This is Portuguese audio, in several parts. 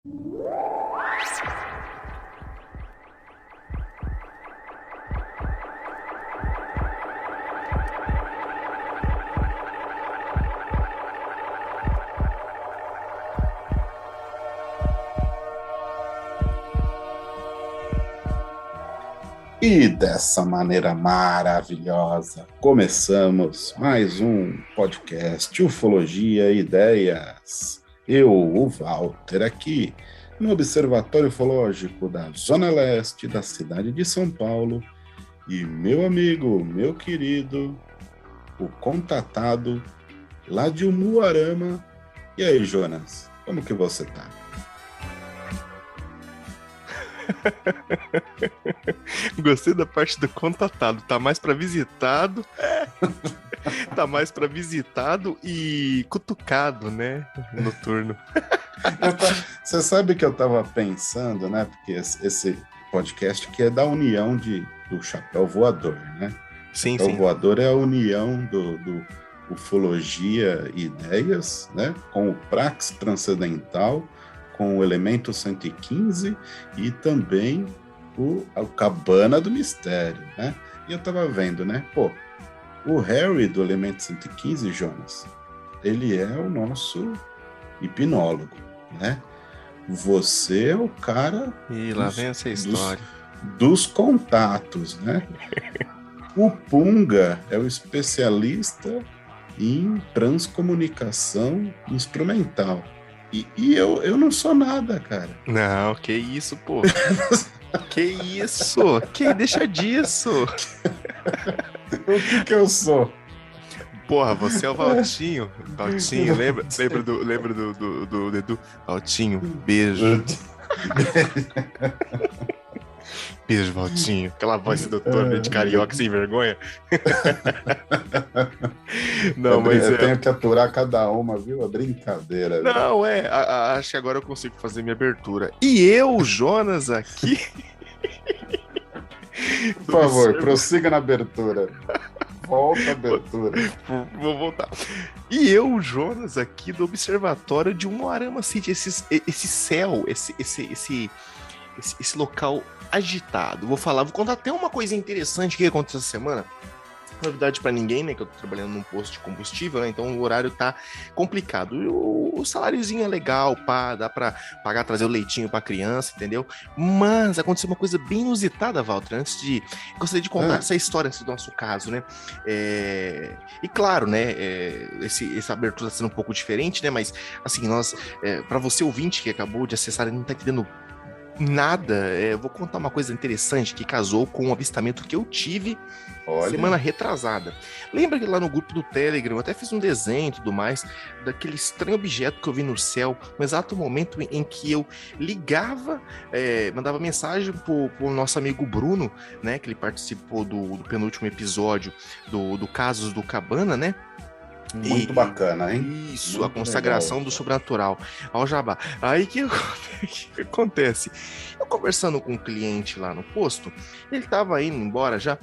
E dessa maneira maravilhosa, começamos mais um podcast Ufologia e Ideias. Eu, o Walter, aqui no Observatório Ufológico da Zona Leste da cidade de São Paulo, e meu amigo, meu querido, o contatado lá de Umuarama. E aí, Jonas, como que você tá? Gostei da parte do contatado. Tá mais pra visitado. Tá mais pra visitado e cutucado, né? Noturno. Você sabe que eu tava pensando, né? Porque esse podcast aqui é da união do Chapéu Voador, né? Sim, Chapéu sim. Voador é a união do Ufologia e Ideias, né? Com o Prax Transcendental, com o Elemento 115 e também a Cabana do Mistério, né? E eu tava vendo, né? Pô, o Harry do Elemento 115, Jonas, ele é o nosso hipnólogo, né? Você é o cara E lá vem essa história. dos contatos, né? O Punga é o especialista em transcomunicação instrumental. E eu não sou nada, cara. Não, que isso, pô. Que isso? Que deixa disso? O que eu sou? Porra, você é o Valtinho. Valtinho, lembra do Edu? Valtinho, beijo. Beijo, Valtinho. Aquela voz sedutora de carioca sem vergonha. Não, mas eu tenho que aturar cada uma, viu? É brincadeira. Não, acho que agora eu consigo fazer minha abertura. E eu, Jonas, aqui... Por favor, prossiga na abertura. Volta a abertura. Vou voltar. E eu, Jonas, aqui do Observatório de Umuarama City, esse céu, esse local agitado. Vou contar até uma coisa interessante que aconteceu essa semana. Novidade pra ninguém, né? Que eu tô trabalhando num posto de combustível, né? Então o horário tá complicado. E o saláriozinho é legal, pá, dá pra pagar, trazer o leitinho pra criança, entendeu? Mas aconteceu uma coisa bem inusitada, Walter. Gostaria de contar essa história do nosso caso, né? E claro, né? Essa abertura tá sendo um pouco diferente, né? Mas, assim, pra você ouvinte que acabou de acessar e não tá entendendo nada, eu vou contar uma coisa interessante que casou com um avistamento que eu tive semana retrasada. Lembra que lá no grupo do Telegram eu até fiz um desenho e tudo mais daquele estranho objeto que eu vi no céu no exato momento em que eu ligava, mandava mensagem pro nosso amigo Bruno, né, que ele participou do penúltimo episódio do Casos do Cabana, né? Muito bacana, hein? Isso, muito a consagração legal do sobrenatural ao Jabá. Aí que acontece? Eu conversando com um cliente lá no posto, ele tava indo embora já.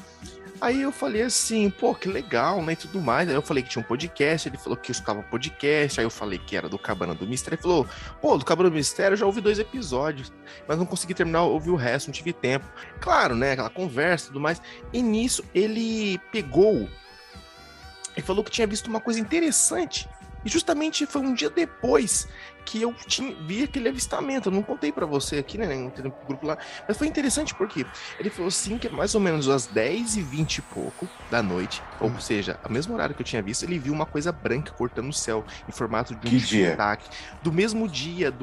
Aí eu falei assim, pô, que legal, né, e tudo mais. Aí eu falei que tinha um podcast, ele falou que eu escutava podcast, aí eu falei que era do Cabana do Mistério. Ele falou, pô, do Cabana do Mistério eu já ouvi 2 episódios, mas não consegui terminar, ouvir o resto, não tive tempo. Claro, né, aquela conversa e tudo mais. E nisso ele pegou e falou que tinha visto uma coisa interessante. E justamente foi um dia depois que eu vi aquele avistamento. Eu não contei pra você aqui, né? Não tem no grupo lá. Mas foi interessante porque ele falou assim que mais ou menos às 10h20 e pouco da noite, ou seja, ao mesmo horário que eu tinha visto, ele viu uma coisa branca cortando o céu em formato de um shiitake. Do mesmo dia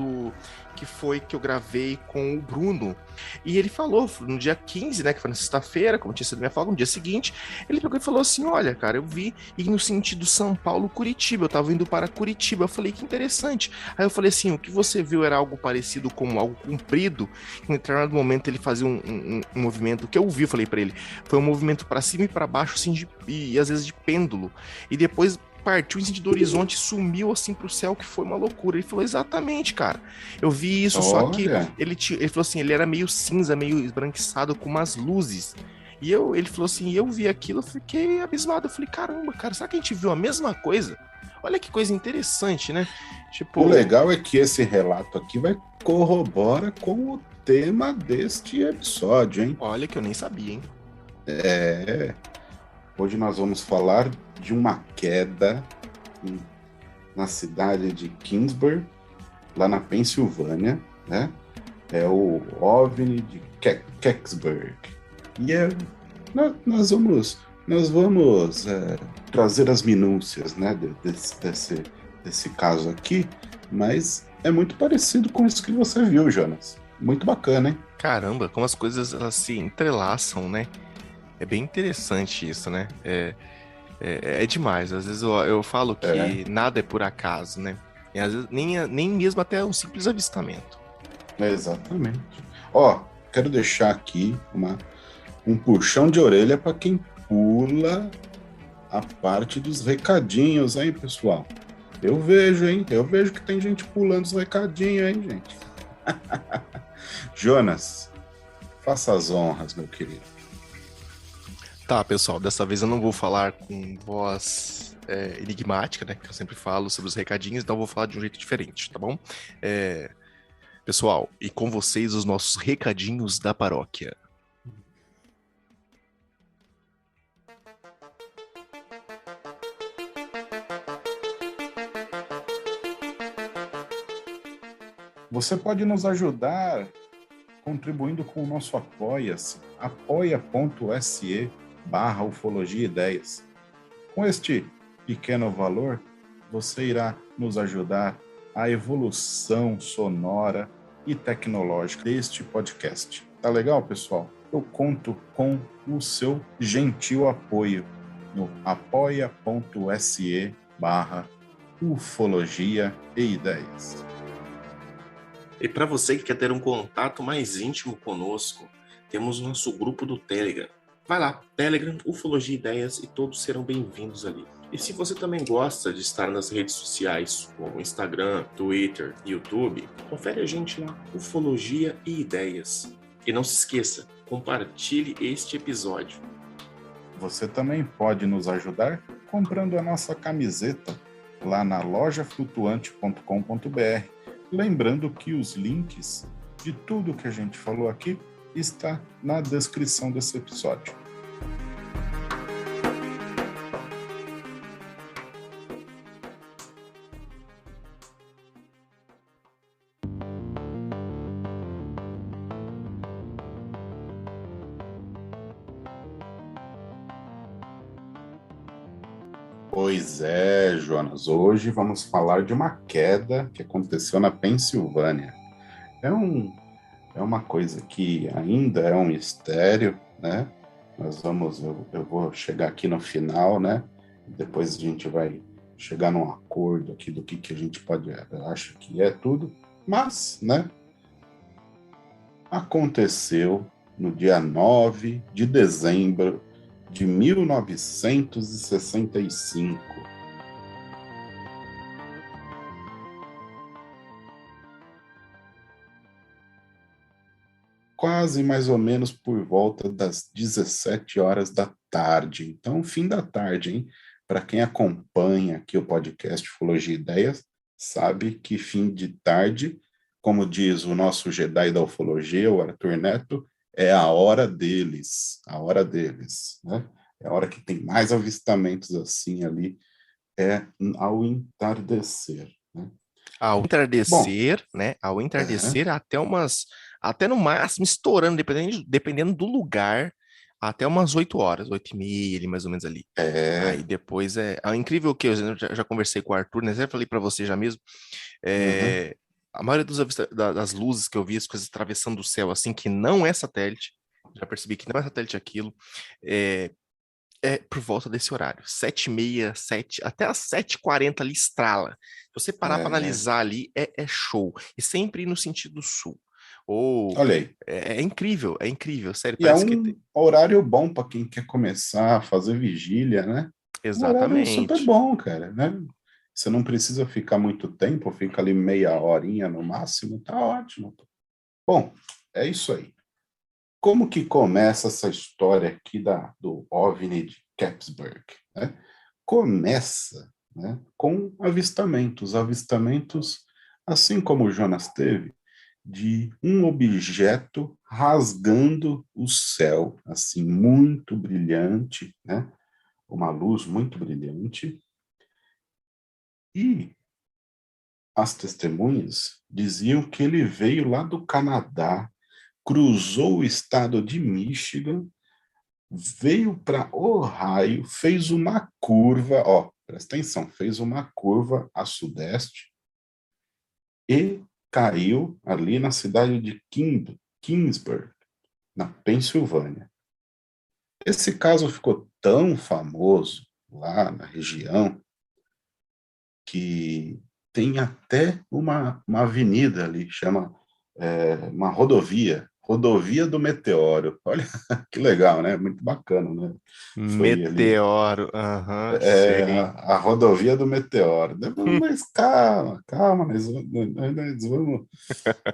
que foi que eu gravei com o Bruno. E ele falou, no dia 15, né, que foi na sexta-feira, como tinha sido minha folga, no dia seguinte, ele pegou e falou assim, olha, cara, eu vi ir no sentido São Paulo-Curitiba, eu tava indo para Curitiba. Eu falei, que interessante. Aí eu falei assim, o que você viu era algo parecido com algo comprido? Em determinado momento ele fazia um movimento, que eu vi, eu falei pra ele, foi um movimento para cima e para baixo, assim, e às vezes de pêndulo. E depois partiu em sentido do horizonte, sumiu assim pro céu, que foi uma loucura. Ele falou, exatamente, cara. Eu vi isso, só que ele falou assim, ele era meio cinza, meio esbranquiçado, com umas luzes. E ele falou assim, eu vi aquilo, eu fiquei abismado. Eu falei, caramba, cara, será que a gente viu a mesma coisa? Olha que coisa interessante, né? O Tipo, legal é que esse relato aqui vai corrobora com o tema deste episódio, hein? olha que eu nem sabia, hein? É, hoje nós vamos falar de uma queda na cidade de Kingsburg, lá na Pensilvânia, né? É o OVNI de Kecksburg. E nós vamos trazer as minúcias, né, desse caso aqui, mas é muito parecido com isso que você viu, Jonas. Muito bacana, hein? Caramba, como as coisas elas se entrelaçam, né? É bem interessante isso, né? É demais. Às vezes eu falo É, que nada é por acaso, né? E às vezes nem mesmo até um simples avistamento. exatamente. Ó, quero deixar aqui um puxão de orelha para quem pula a parte dos recadinhos, hein, pessoal? Eu vejo, hein? Eu vejo que tem gente pulando os recadinhos, hein, gente? Jonas, faça as honras, meu querido. Tá, pessoal, dessa vez eu não vou falar com voz enigmática, né? Que eu sempre falo sobre os recadinhos, então eu vou falar de um jeito diferente, tá bom? É, pessoal, e com vocês os nossos recadinhos da paróquia. Você pode nos ajudar contribuindo com o nosso Apoia-se, apoia.se/ufologia ideias. Com este pequeno valor, você irá nos ajudar a evolução sonora e tecnológica deste podcast. Tá legal, pessoal? Eu conto com o seu gentil apoio no apoia.se/ufologia e ideias. E para você que quer ter um contato mais íntimo conosco, temos o nosso grupo do Telegram. Vai lá, Telegram, Ufologia Ideias e todos serão bem-vindos ali. E se você também gosta de estar nas redes sociais, como Instagram, Twitter, YouTube, confere a gente lá, Ufologia e Ideias. E não se esqueça, compartilhe este episódio. Você também pode nos ajudar comprando a nossa camiseta lá na lojaflutuante.com.br. Lembrando que os links de tudo que a gente falou aqui está na descrição desse episódio. Pois é, Jonas. Hoje vamos falar de uma queda que aconteceu na Pensilvânia. É, é uma coisa que ainda é um mistério, né? Eu vou chegar aqui no final, né? Depois a gente vai chegar num acordo aqui do que a gente pode, acha que é tudo. Mas, né? Aconteceu no dia 9 de dezembro de 1965. Quase mais ou menos por volta das 17 horas da tarde. Então, fim da tarde, hein? Para quem acompanha aqui o podcast Ufologia e Ideias, sabe que fim de tarde, como diz o nosso Jedi da ufologia, o Arthur Neto, é a hora deles, né? É a hora que tem mais avistamentos assim ali, é ao entardecer, né? Ao Bom, entardecer, né? Ao é, entardecer até no máximo, estourando, dependendo do lugar, até umas 8 horas, 8h30, ali, mais ou menos ali. Aí é, depois é incrível que eu já conversei com o Arthur, né? Já falei para você já mesmo. uhum, A maioria das luzes que eu vi, as coisas atravessando o céu, assim, que não é satélite, já percebi que não é satélite aquilo, é, é por volta desse horário, 7h30, 7, até as 7h40 ali estrala. Se você parar para é, analisar ali, é show. E sempre no sentido sul. Ou olha aí. é incrível, sério, E é parece que um horário bom para quem quer começar a fazer vigília, né? Um horário super exatamente. bom, cara, né? Você não precisa ficar muito tempo, fica ali meia horinha no máximo, tá ótimo. Bom, é isso aí. como que começa essa história aqui do OVNI de Capsberg, né? Começa, né, com avistamentos, assim como o Jonas teve, de um objeto rasgando o céu, assim, muito brilhante, né? Uma luz muito brilhante. E as testemunhas diziam que ele veio lá do Canadá, cruzou o estado de Michigan, veio para Ohio, fez uma curva, ó, presta atenção, fez uma curva a sudeste e caiu ali na cidade de Kingsburg, na Pensilvânia. Esse caso ficou tão famoso lá na região que tem até uma avenida ali, chama uma rodovia do Meteoro. Olha que legal, né? Muito bacana, né? Foi ali Meteoro, aham, sei. a rodovia do Meteoro. Mas calma,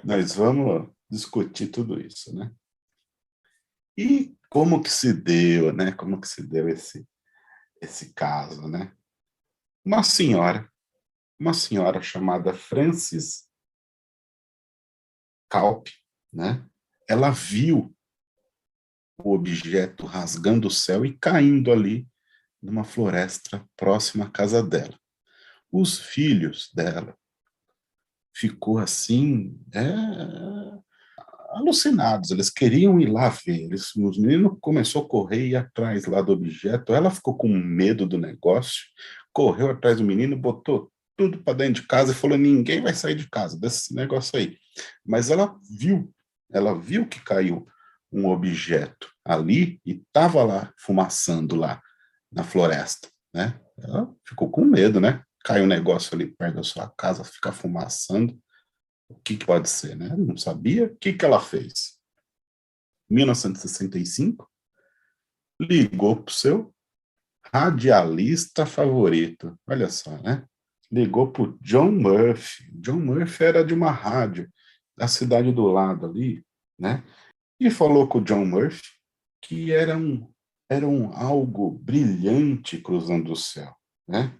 nós vamos discutir tudo isso, né? E como que se deu, né? Como que se deu esse caso, né? Uma senhora, uma senhora chamada Frances Kalp, né? Ela viu o objeto rasgando o céu e caindo ali numa floresta próxima à casa dela. Os filhos dela ficou assim, alucinados, eles queriam ir lá ver, os meninos começou a correr e ir atrás lá do objeto, ela ficou com medo do negócio, correu atrás do menino, botou tudo para dentro de casa e falou, ninguém vai sair de casa desse negócio aí. Mas ela viu que caiu um objeto ali e estava lá, fumaçando lá na floresta, né? Ela ficou com medo, né? Cai um negócio ali perto da sua casa, fica fumaçando, o que pode ser, né? Não sabia. O que ela fez? Em 1965, ligou para o seu radialista favorito. Olha só, né? Ligou para o John Murphy. John Murphy era de uma rádio da cidade do lado ali, né? E falou com o John Murphy que era um algo brilhante cruzando o céu, né?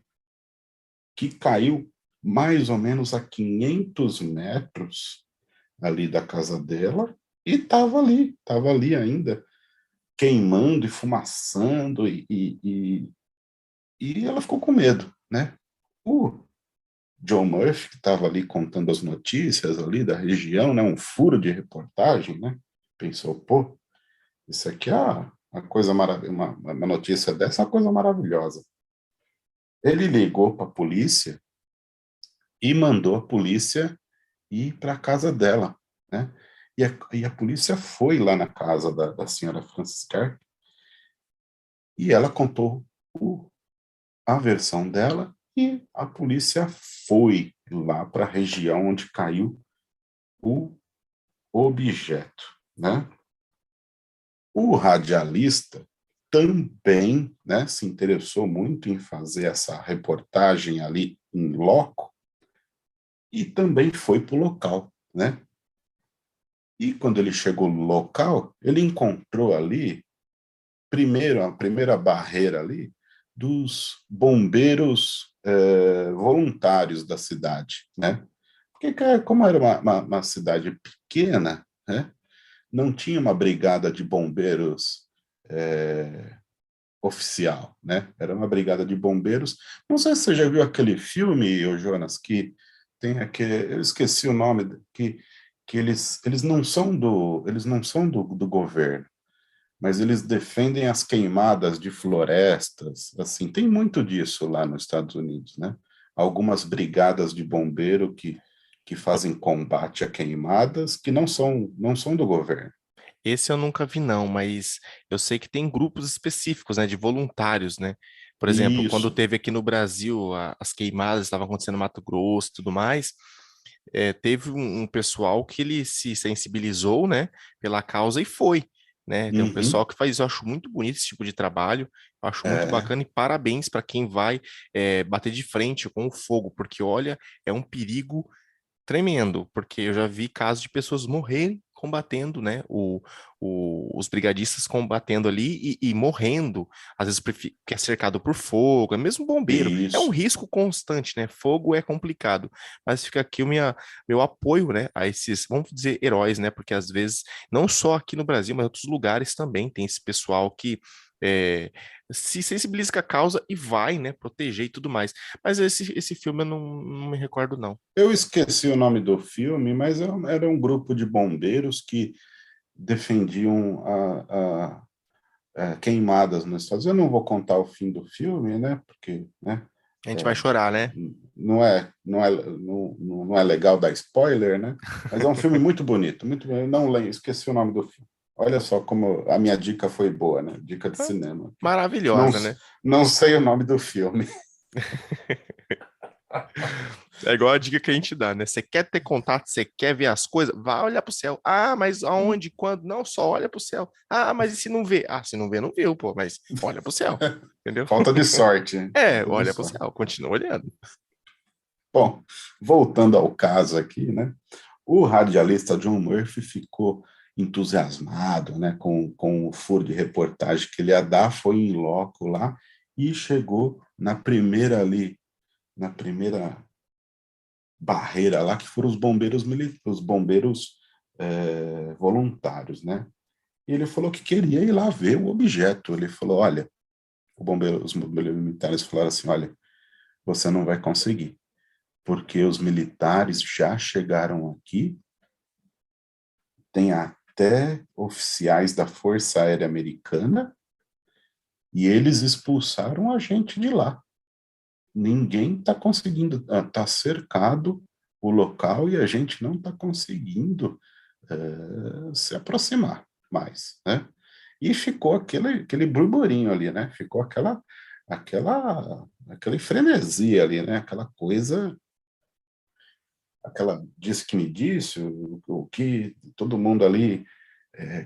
Que caiu mais ou menos a 500 metros ali da casa dela e estava ali ainda, queimando e fumaçando, e ela ficou com medo, né? O John Murphy, que estava ali contando as notícias ali da região, né? Um furo de reportagem, né? Pensou, pô, isso aqui é uma coisa maravilhosa, uma notícia dessa é uma coisa maravilhosa. Ele ligou para a polícia e mandou a polícia ir para a casa dela, né? E a polícia foi lá na casa da senhora Francis Carter e ela contou a versão dela e a polícia foi lá para a região onde caiu o objeto, né? O radialista também, né, se interessou muito em fazer essa reportagem ali em loco e também foi para o local, né? E quando ele chegou no local, ele encontrou ali, primeiro, a primeira barreira ali, dos bombeiros voluntários da cidade, né? Porque, como era uma cidade pequena, né? Não tinha uma brigada de bombeiros oficial, né? Era uma brigada de bombeiros. Não sei se você já viu aquele filme, ô Jonas, que tem aquele, eu esqueci o nome, que eles não são do governo, mas eles defendem as queimadas de florestas, assim, tem muito disso lá nos Estados Unidos, né? Algumas brigadas de bombeiro que fazem combate a queimadas que não são do governo. Esse eu nunca vi, não, mas eu sei que tem grupos específicos, né, de voluntários, né? Por exemplo, quando Isso. teve aqui no Brasil as queimadas estavam acontecendo no Mato Grosso e tudo mais, teve um pessoal que ele se sensibilizou, né, pela causa e foi, né? Tem um pessoal Uhum. que faz isso, eu acho muito bonito esse tipo de trabalho, eu acho muito É, bacana e parabéns para quem vai bater de frente com o fogo, porque olha, é um perigo tremendo, porque eu já vi casos de pessoas morrerem combatendo, né? Os brigadistas combatendo ali e morrendo, às vezes porque é cercado por fogo, é mesmo bombeiro. É um Isso. risco constante, né? Fogo é complicado. Mas fica aqui meu apoio, né, a esses, vamos dizer, heróis, né? Porque às vezes, não só aqui no Brasil, mas em outros lugares também tem esse pessoal que é, se sensibiliza com a causa e vai, né, proteger e tudo mais. Mas esse filme eu não me recordo, não. Eu esqueci o nome do filme, mas era um grupo de bombeiros que defendiam queimadas nos Estados Unidos. Eu não vou contar o fim do filme, né? Porque, né? A gente vai chorar, né? Não é legal dar spoiler, né? Mas é um filme muito bonito, muito bonito. Não lembro, esqueci o nome do filme. Olha só como a minha dica foi boa, né? Dica de Ah, cinema. Não, maravilhosa, né? não sei o nome do filme. É igual a dica que a gente dá, né? Você quer ter contato, você quer ver as coisas, vá olhar pro céu. Ah, mas aonde, quando? Não, só olha pro céu. Ah, mas e se não vê? Ah, se não vê, não viu, pô, mas olha pro céu, entendeu? Falta de sorte. Hein? É, Falta de olha pro sorte. céu, continua olhando. Bom, voltando ao caso aqui, né? O radialista John Murphy ficou entusiasmado, né, com o furo de reportagem que ele ia dar, foi em loco lá e chegou na primeira barreira lá, que foram os bombeiros voluntários, né? E ele falou que queria ir lá ver o objeto. Ele falou, olha, os bombeiros militares falaram assim, olha, você não vai conseguir, porque os militares já chegaram aqui, tem até oficiais da Força Aérea Americana, e eles expulsaram a gente de lá. Ninguém está conseguindo, está cercado o local e a gente não está conseguindo se aproximar mais, né? E ficou aquele burburinho ali, né? Ficou aquele frenesi ali, né? Aquela coisa, aquela disse que me disse, o que todo mundo ali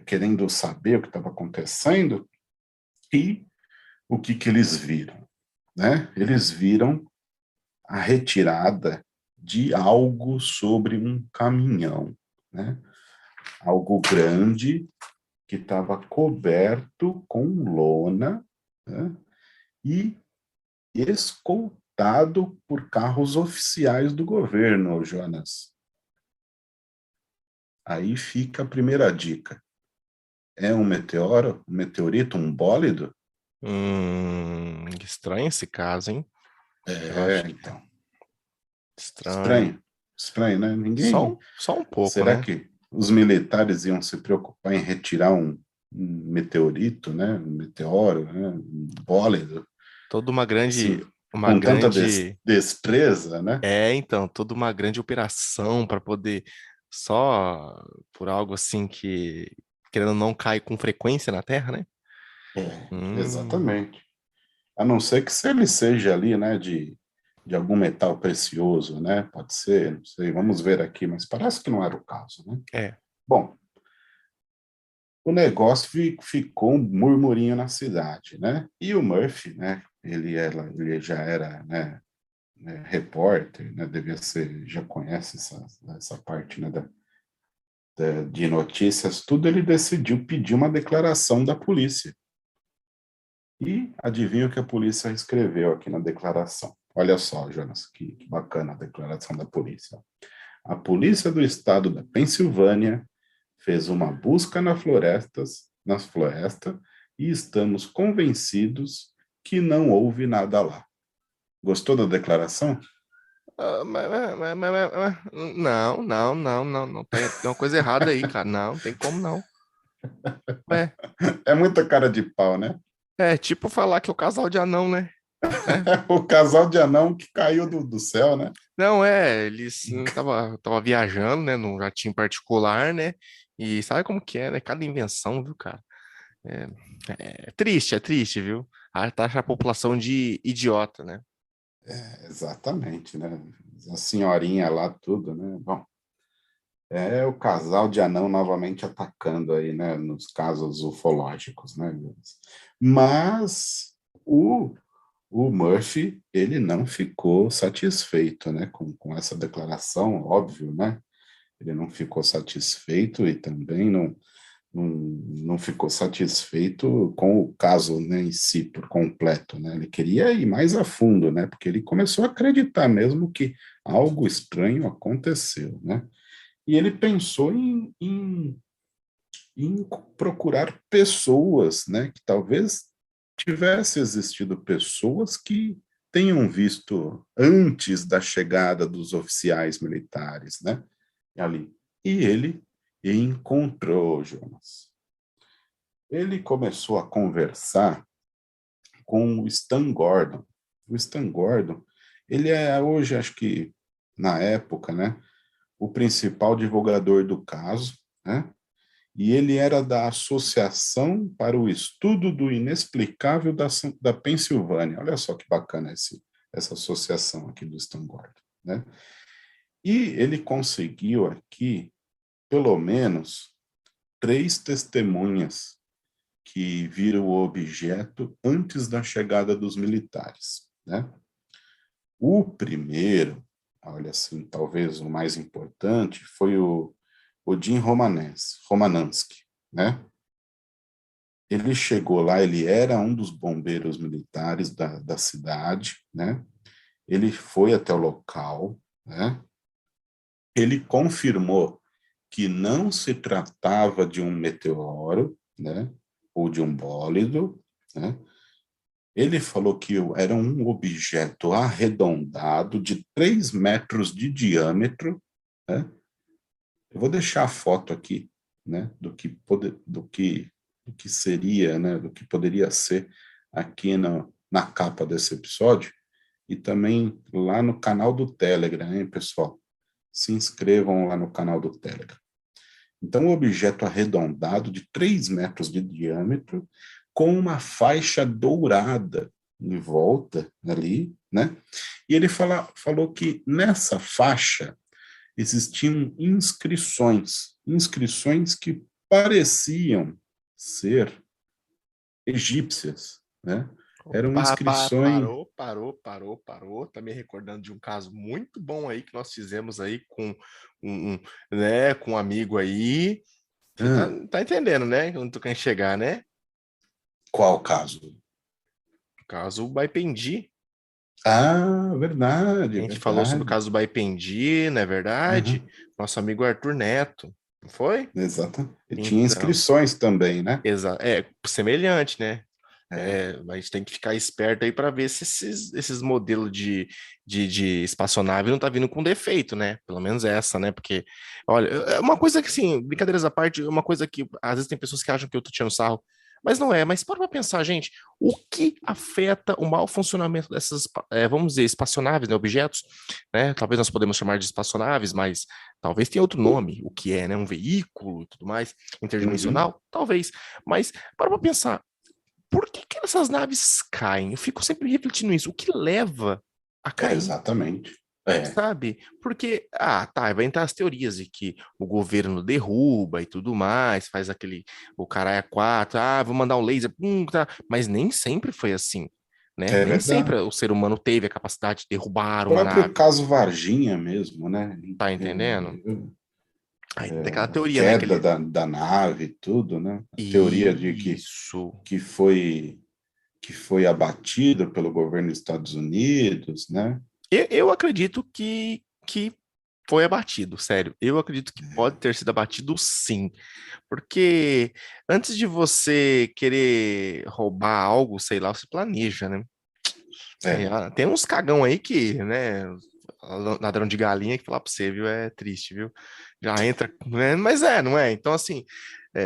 querendo saber o que estava acontecendo e o que eles viram, né? Eles viram a retirada de algo sobre um caminhão, né? Algo grande que estava coberto com lona, né? E escoltado por carros oficiais do governo, Jonas. Aí fica a primeira dica. É um meteoro, um meteorito, um bólido? Estranho esse caso, hein? Eu É, acho que é então. estranho. Estranho. Estranho, né? Ninguém. Só um pouco, Será né? que os militares iam se preocupar em retirar um meteorito, né? Um meteoro, né? Um bólido, Toda assim, uma com tanta grande, destreza, né? então, toda uma grande operação para poder só por algo assim que querendo ou não cai com frequência na Terra, né? É, Hum, exatamente. A não ser que se ele seja ali, né, de algum metal precioso, né? Pode ser, não sei, vamos ver aqui, mas parece que não era o caso, né? é. Bom, o negócio ficou um murmurinho na cidade, né? E o Murphy, né? Ele já era, né, repórter, né? Devia ser, já conhece essa parte, né? De notícias, tudo. Ele decidiu pedir uma declaração da polícia. E adivinha o que a polícia escreveu aqui na declaração? Olha só, Jonas, que bacana a declaração da polícia. A polícia do estado da Pensilvânia fez uma busca nas florestas e estamos convencidos que não houve nada lá. Gostou da declaração? Não. Tem uma coisa errada aí, cara. Não tem como não. Ué, É muita cara de pau, né? é tipo falar que é o casal de anão, né? É. O casal de anão que caiu do céu, né? Não, eles tava viajando, né, num jatinho particular, né? E sabe como que é, né? Cada invenção, viu, cara? É, é triste, viu? Taxa a população de idiota, né? Exatamente, né? A senhorinha lá, tudo, né? Bom, é o casal de anão novamente atacando aí, né? Nos casos ufológicos, né? Mas o Murphy, ele não ficou satisfeito, né? Com essa declaração, óbvio, né? Ele não ficou satisfeito e também não ficou satisfeito com o caso, né, em si, por completo, né? Ele queria ir mais a fundo, né? Porque ele começou a acreditar mesmo que algo estranho aconteceu, né? E ele pensou em procurar pessoas, né? Que talvez tivesse existido pessoas que tenham visto antes da chegada dos oficiais militares, né? Ali. E ele encontrou, Jonas. Ele começou a conversar com o Stan Gordon. O Stan Gordon, ele é hoje, acho que na época, né, o principal divulgador do caso, né? E ele era da Associação para o Estudo do Inexplicável da Pensilvânia. Olha só que bacana essa associação aqui do Stan Gordon, né? E ele conseguiu aqui, pelo menos, 3 testemunhas que viram o objeto antes da chegada dos militares, né? O primeiro, olha assim, talvez o mais importante, foi o Jim Romanansky, né? Ele chegou lá, ele era um dos bombeiros militares da cidade, né? Ele foi até o local, né? Ele confirmou que não se tratava de um meteoro, né? Ou de um bólido, né? Ele falou que era um objeto arredondado de 3 metros de diâmetro, né? Eu vou deixar a foto aqui, né? Do que seria, né? Do que poderia ser aqui na capa desse episódio e também lá no canal do Telegram, hein, pessoal? Se inscrevam lá no canal do Telegram. Então, um objeto arredondado de 3 metros de diâmetro, com uma faixa dourada em volta ali, né? E ele falou que nessa faixa existiam inscrições que pareciam ser egípcias, né? Eram inscrições... Parou. Tá me recordando de um caso muito bom aí que nós fizemos aí com né, com um amigo aí. Você tá entendendo, né? Onde tu quer chegar, né? Qual caso? O caso Baipendi. Ah, A verdade, gente falou sobre o verdade. caso do Baipendi, não é verdade? Uhum, Nosso amigo Arthur Neto, não foi? exato. E tinha Então, inscrições também, né? semelhante, né? É, Mas a gente tem que ficar esperto aí para ver se esses modelos de espaçonave não tá vindo com defeito, né? Pelo menos essa, né? Porque, olha, é uma coisa que, assim, brincadeiras à parte, é uma coisa que às vezes tem pessoas que acham que eu tô tirando sarro, mas não é. Mas para pra pensar, gente, o que afeta o mau funcionamento dessas, vamos dizer, espaçonaves, né? Objetos, né? Talvez nós podemos chamar de espaçonaves, mas talvez tenha outro nome, o que é, né? Um veículo e tudo mais, uhum, interdimensional, talvez. Mas para pra pensar por que essas naves caem? Eu fico sempre refletindo isso. O que leva a cair, exatamente. É, sabe? Porque, tá, vai entrar as teorias de que o governo derruba e tudo mais, faz o caralho a quatro, vou mandar um laser, tá. Mas nem sempre foi assim, né? é Nem sempre verdade. o ser humano teve a capacidade de derrubar O uma próprio nave, caso Varginha mesmo, né? tá entendendo? Aí tem aquela A teoria, né? queda da nave e tudo, né? A teoria de Isso. que foi abatido pelo governo dos Estados Unidos, né? Eu acredito que foi abatido, sério. Eu acredito que pode ter sido abatido sim. Porque antes de você querer roubar algo, sei lá, você planeja, né? É, Tem uns cagão aí que, né? Ladrão de galinha que falar pra você, viu? É triste, viu? Já entra, né? Mas não é? Então, assim,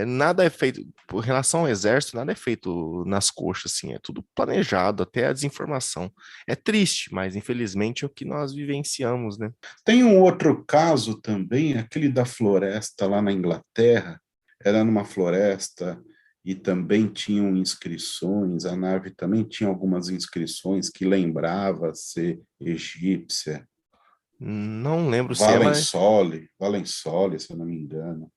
nada é feito, por relação ao exército, nada é feito nas coxas, assim, é tudo planejado, até a desinformação. É triste, mas infelizmente é o que nós vivenciamos, né? tem um outro caso também, aquele da floresta lá na Inglaterra. Era numa floresta e também tinham inscrições, a nave também tinha algumas inscrições que lembrava ser egípcia. Não lembro se é, mas Valensole, se eu não me engano.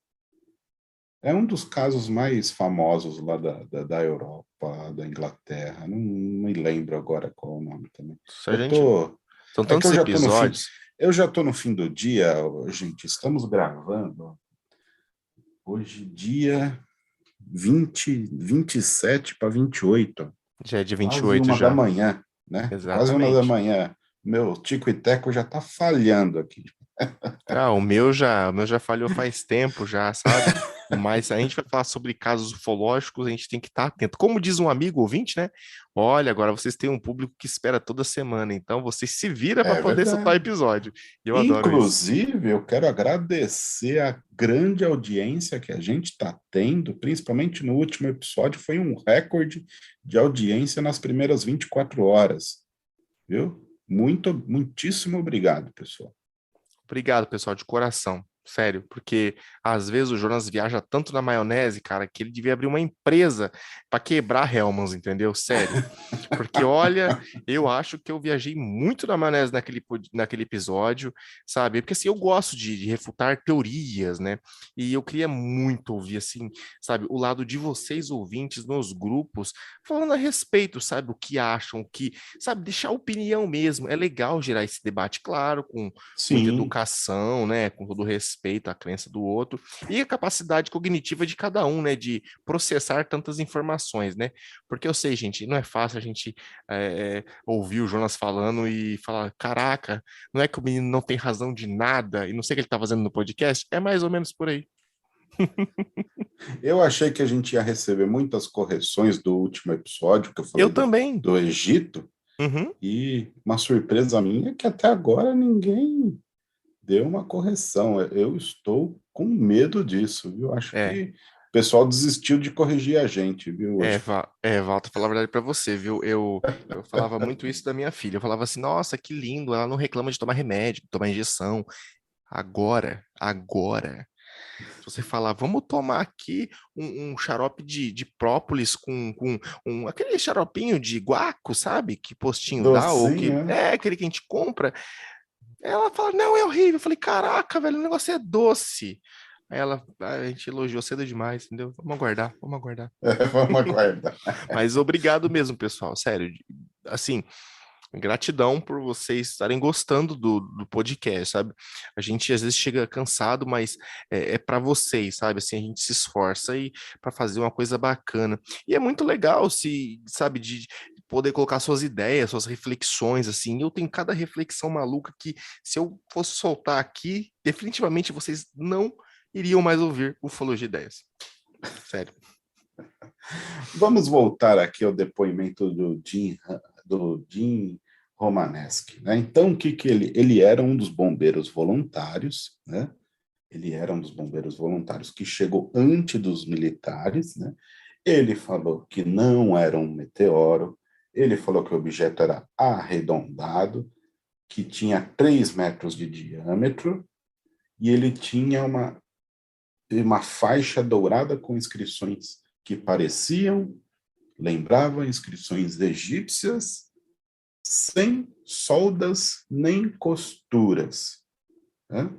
É um dos casos mais famosos lá da Europa, da Inglaterra. Não me lembro agora qual é o nome também. se a Eu gente. tô. São É que tantos eu já tô no fim. episódios. Eu já estou no fim do dia, gente, estamos gravando hoje dia 27 para 28, Já é de quase 28 uma da já. manhã, né? Quase uma da Exatamente. manhã. Meu tico e teco já está falhando aqui. O meu já falhou faz tempo já, sabe? Mas se a gente vai falar sobre casos ufológicos, a gente tem que estar atento. Como diz um amigo ouvinte, né? Olha, agora vocês têm um público que espera toda semana, então vocês se vira para É poder soltar verdade. episódio. E eu adoro isso. Inclusive, eu quero agradecer a grande audiência que a gente está tendo, principalmente no último episódio, foi um recorde de audiência nas primeiras 24 horas, viu? Muitíssimo obrigado, pessoal. Obrigado, pessoal, de coração. Sério, porque às vezes o Jonas viaja tanto na maionese, cara, que ele devia abrir uma empresa para quebrar Hellmann's, entendeu? Sério. Porque, olha, eu acho que eu viajei muito na maionese naquele episódio, sabe? Porque, assim, eu gosto de refutar teorias, né? E eu queria muito ouvir, assim, sabe, o lado de vocês, ouvintes, nos grupos, falando a respeito, sabe? O que acham, o que, sabe? Deixar opinião mesmo. É legal gerar esse debate, claro, com muita Sim, educação, né? Com todo respeito à crença do outro e a capacidade cognitiva de cada um, né? De processar tantas informações, né? Porque eu sei, gente, não é fácil a gente ouvir o Jonas falando e falar: caraca, não é que o menino não tem razão de nada e não sei o que ele tá fazendo no podcast? É mais ou menos por aí. eu achei que a gente ia receber muitas correções do último episódio que eu Eu falei também. do Egito, Uhum. e uma surpresa minha é que até agora ninguém deu uma correção. Eu estou com medo disso, viu? Acho É, que o pessoal desistiu de corrigir a gente, viu, hoje. Walter, falar a verdade pra você, viu? Eu falava muito isso da minha filha. Eu falava assim: nossa, que lindo, ela não reclama de tomar remédio, de tomar injeção. Agora, se você falar, vamos tomar aqui um xarope de própolis com aquele xaropinho de guaco, sabe? Que postinho dá, ou que Docinho, né? é aquele que a gente compra. Ela fala, não, é horrível. Eu falei, caraca, velho, o negócio é doce. Aí a gente elogiou cedo demais, entendeu? Vamos aguardar, vamos aguardar. Vamos aguardar. Mas obrigado mesmo, pessoal, sério. Assim, gratidão por vocês estarem gostando do podcast, sabe? A gente às vezes chega cansado, mas é para vocês, sabe? Assim, a gente se esforça e para fazer uma coisa bacana. E é muito legal se, sabe, de poder colocar suas ideias, suas reflexões, assim. Eu tenho cada reflexão maluca que se eu fosse soltar aqui, definitivamente vocês não iriam mais ouvir Ufologia de Ideias. Sério. Vamos voltar aqui ao depoimento do Jim Romaneschi, né? Então, o que que ele era um dos bombeiros voluntários, né? Ele era um dos bombeiros voluntários que chegou antes dos militares, né? Ele falou que não era um meteoro, ele falou que o objeto era arredondado, que tinha 3 metros de diâmetro, e ele tinha uma faixa dourada com inscrições que lembravam inscrições egípcias, sem soldas nem costuras, né?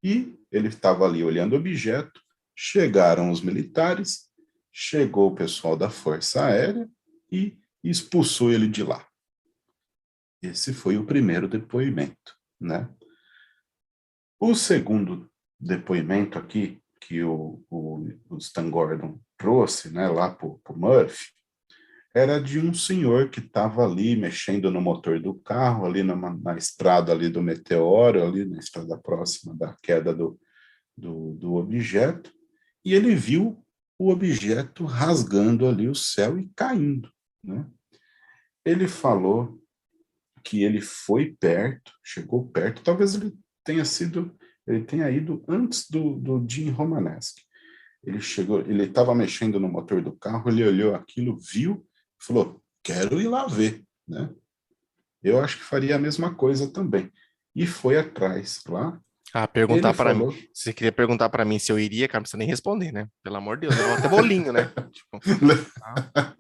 E ele estava ali olhando o objeto, chegaram os militares, chegou o pessoal da Força Aérea e expulsou ele de lá. Esse foi o primeiro depoimento, né? O segundo depoimento aqui, que o Stan Gordon trouxe, né, lá para o Murphy, era de um senhor que estava ali mexendo no motor do carro, ali na estrada ali do meteoro, ali na estrada próxima da queda do objeto, e ele viu o objeto rasgando ali o céu e caindo, né? Ele falou que ele foi perto, chegou perto, talvez ele tenha ido antes do Jim Romaneschi. Ele chegou, ele estava mexendo no motor do carro, ele olhou aquilo, viu, falou, quero ir lá ver, né? Eu acho que faria a mesma coisa também. E foi atrás lá. Ah, Ele perguntar para mim. falou, Se você queria perguntar para mim se eu iria, cara, não precisa nem responder, né? Pelo amor de Deus, levava até bolinho, né? Tipo, ah,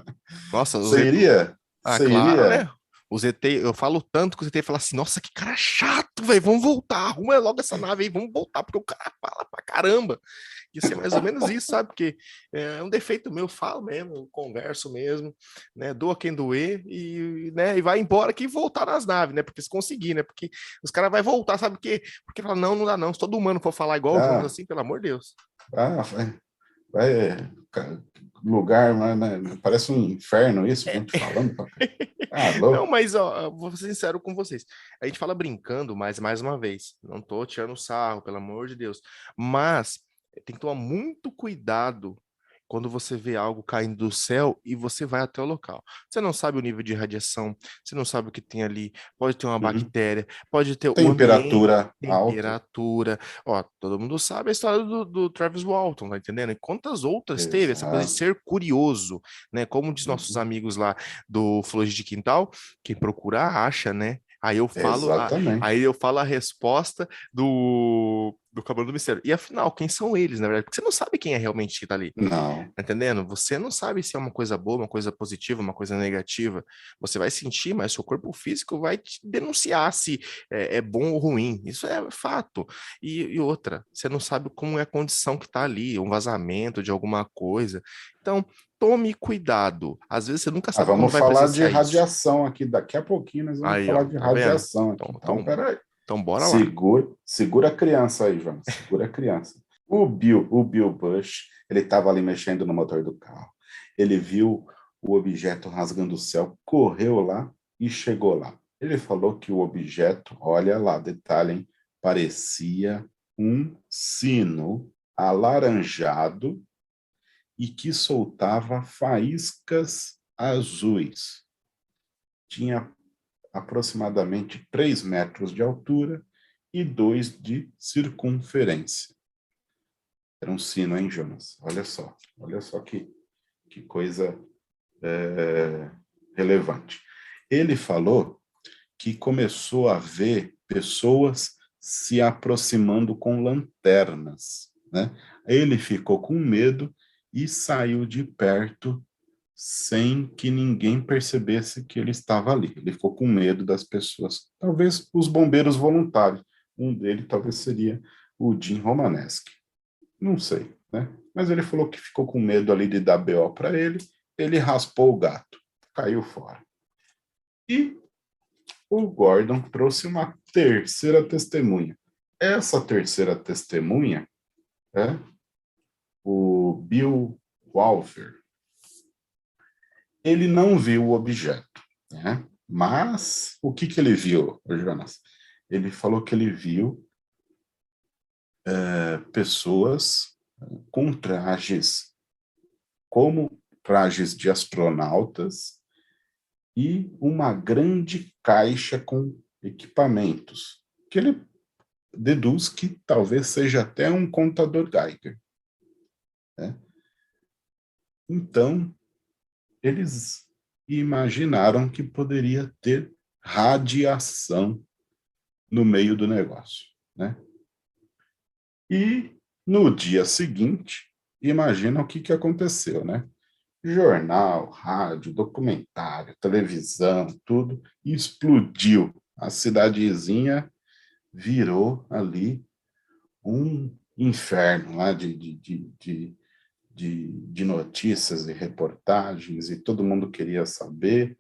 nossa, você iria? ah, Você claro, iria? né? O ZT, eu falo tanto que o ZT fala assim, nossa, que cara chato, velho, vamos voltar, arruma logo essa nave aí, vamos voltar, porque o cara fala pra caramba. Isso é mais ou menos isso, sabe? Porque é um defeito meu, eu falo mesmo, eu converso mesmo, né? Doa quem doer e, né? E vai embora que voltar nas naves, né? Porque se conseguir, né? Porque os caras vão voltar, sabe o quê? Porque fala, não, não dá não. Se todo humano for falar igual o Jonas Ah, assim, pelo amor de Deus. vai, lugar, parece um inferno isso, É. gente falando. Ah, Não, louco. mas ó, eu vou ser sincero com vocês. A gente fala brincando, mas mais uma vez, não tô tirando sarro, pelo amor de Deus. Mas tem que tomar muito cuidado quando você vê algo caindo do céu e você vai até o local. Você não sabe o nível de radiação, você não sabe o que tem ali. Pode ter uma Uhum. bactéria, pode ter o ambiente, Temperatura alta. temperatura. Ó, todo mundo sabe a história do Travis Walton, tá entendendo? E quantas outras teve essa coisa de Exato. ser curioso, né? Como diz nossos Uhum. amigos lá do Flores de Quintal, quem procura acha, né? Aí Exatamente. eu falo a resposta do Cavaleiro do Mistério. E afinal, quem são eles, na verdade? Porque você não sabe quem é realmente que tá ali. Não. Tá entendendo? Você não sabe se é uma coisa boa, uma coisa positiva, uma coisa negativa. Você vai sentir, mas seu corpo físico vai te denunciar se é bom ou ruim. Isso é fato. E outra, você não sabe como é a condição que tá ali, um vazamento de alguma coisa. Então, tome cuidado. Às vezes você nunca Ah, sabe quando vamos vai falar de presenciar isso. radiação aqui. Daqui a pouquinho nós vamos Aí, falar ó, de tá vendo? radiação aqui. Então, Então, peraí. bora lá. Segura a criança aí, João. Segura a criança. O Bill Bush, ele estava ali mexendo no motor do carro. Ele viu o objeto rasgando o céu, correu lá e chegou lá. Ele falou que o objeto, olha lá, detalhe, hein, parecia um sino alaranjado e que soltava faíscas azuis. Tinha aproximadamente 3 metros de altura e 2 de circunferência. Era um sino, hein, Jonas? Olha só que coisa relevante. Ele falou que começou a ver pessoas se aproximando com lanternas, né? Ele ficou com medo e saiu de perto sem que ninguém percebesse que ele estava ali. Ele ficou com medo das pessoas. Talvez os bombeiros voluntários. Um deles talvez seria o Jim Romaneschi. Não sei, né? Mas ele falou que ficou com medo ali de dar BO para ele. Ele raspou o gato, caiu fora. E o Gordon trouxe uma terceira testemunha. Essa terceira testemunha é o Bill Walfer. Ele não viu o objeto, né? Mas o que ele viu, Jonas? Ele falou que ele viu pessoas com trajes, como trajes de astronautas, e uma grande caixa com equipamentos, que ele deduz que talvez seja até um contador Geiger, né? Então, eles imaginaram que poderia ter radiação no meio do negócio, né? E no dia seguinte, imagina o que aconteceu, né? Jornal, rádio, documentário, televisão, tudo explodiu. A cidadezinha virou ali um inferno lá de notícias e reportagens, e todo mundo queria saber.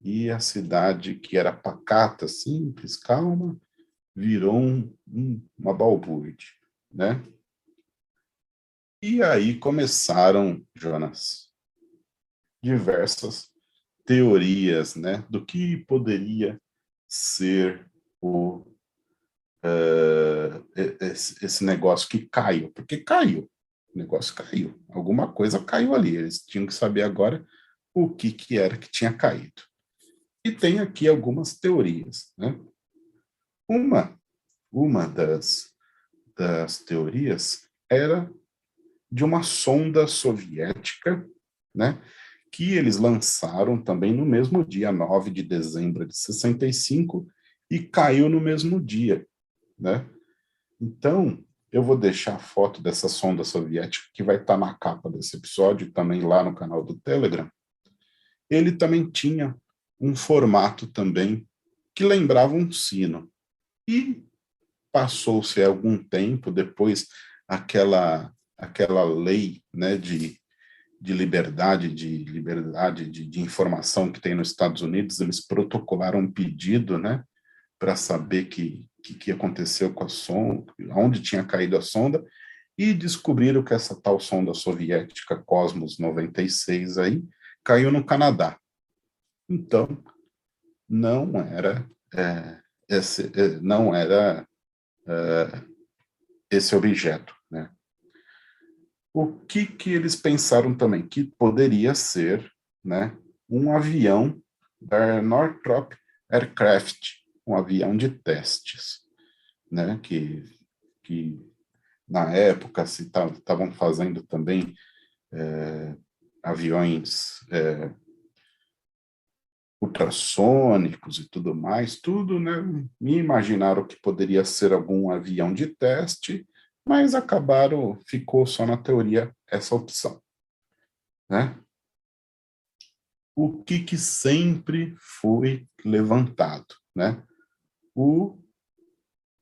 E a cidade, que era pacata, simples, calma, virou uma balbúrdia, né? E aí começaram, Jonas, diversas teorias, né, do que poderia ser esse negócio que caiu, porque caiu, o negócio caiu, alguma coisa caiu ali, eles tinham que saber agora o que era que tinha caído. E tem aqui algumas teorias, né? Uma, uma das teorias era de uma sonda soviética, né, que eles lançaram também no mesmo dia, 9 de dezembro de 65, e caiu no mesmo dia, né? Então, eu vou deixar a foto dessa sonda soviética, que vai estar na capa desse episódio, também lá no canal do Telegram. Ele também tinha um formato também que lembrava um sino. E passou-se algum tempo depois aquela lei, né, de liberdade de informação que tem nos Estados Unidos. Eles protocolaram um pedido, né, para saber que aconteceu com a sonda, onde tinha caído a sonda, e descobriram que essa tal sonda soviética Cosmos 96 aí caiu no Canadá. Então, não era não era esse objeto, né? O que eles pensaram também? Que poderia ser, né, um avião da Northrop Aircraft, um avião de testes, né, que na época se estavam fazendo também aviões ultrassônicos e tudo mais, tudo, né? Me imaginaram que poderia ser algum avião de teste, mas ficou só na teoria essa opção, né? O que sempre foi levantado, né? O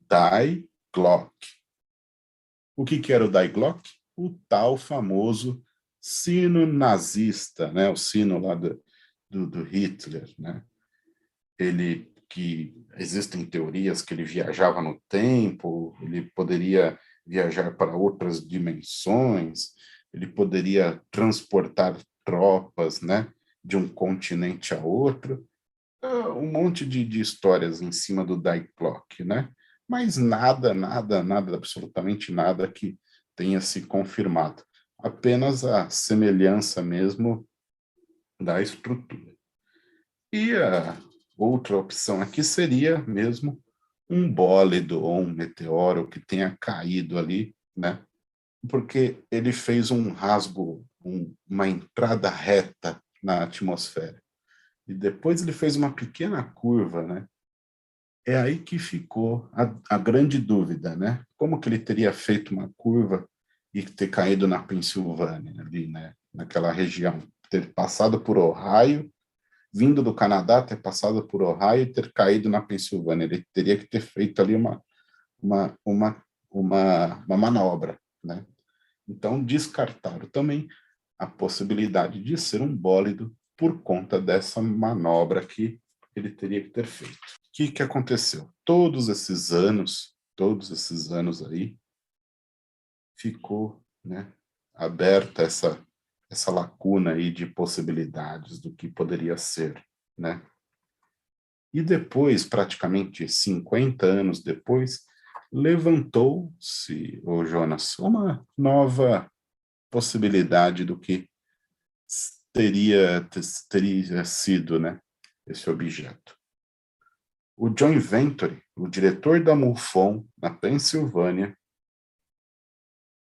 Die Glocke. O que era o Die Glocke? O tal famoso sino nazista, né? O sino lá do Hitler, né? Ele que existem teorias que ele viajava no tempo, ele poderia viajar para outras dimensões, ele poderia transportar tropas, né, de um continente a outro. Um monte de histórias em cima do Die Glocke, né? Mas nada, absolutamente nada que tenha se confirmado. Apenas a semelhança mesmo da estrutura. E a outra opção aqui seria mesmo um bólido ou um meteoro que tenha caído ali, né? Porque ele fez um rasgo, uma entrada reta na atmosfera. E depois ele fez uma pequena curva, né? É aí que ficou a grande dúvida, né? Como que ele teria feito uma curva e ter caído na Pensilvânia, ali, né? Naquela região, ter passado por Ohio, vindo do Canadá, ter passado por Ohio e ter caído na Pensilvânia. Ele teria que ter feito ali uma, uma, uma manobra, né? Então, descartaram também a possibilidade de ser um bólido por conta dessa manobra que ele teria que ter feito. O que aconteceu? Todos esses anos aí, ficou, né, aberta essa lacuna aí de possibilidades do que poderia ser, né? E depois, praticamente 50 anos depois, levantou-se, o Jonas, uma nova possibilidade do que teria sido, né, esse objeto. O John Venture, o diretor da MUFON, na Pensilvânia,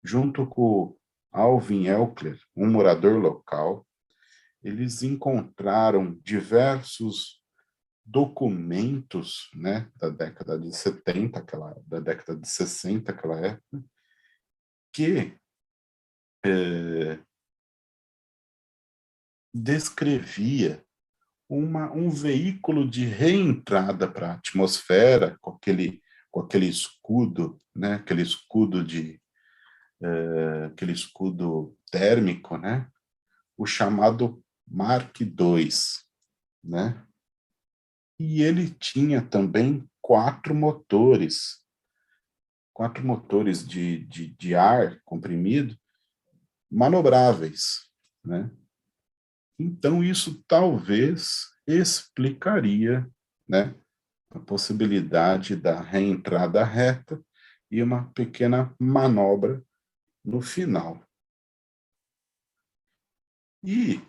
junto com Alvin Elkler, um morador local, eles encontraram diversos documentos, né, da década de 70, da década de 60, aquela época, que descrevia um veículo de reentrada para a atmosfera com aquele escudo, né, aquele escudo térmico, né, o chamado Mark II, né? E ele tinha também quatro motores de ar comprimido manobráveis, né? Então, isso talvez explicaria, né, a possibilidade da reentrada reta e uma pequena manobra no final. E,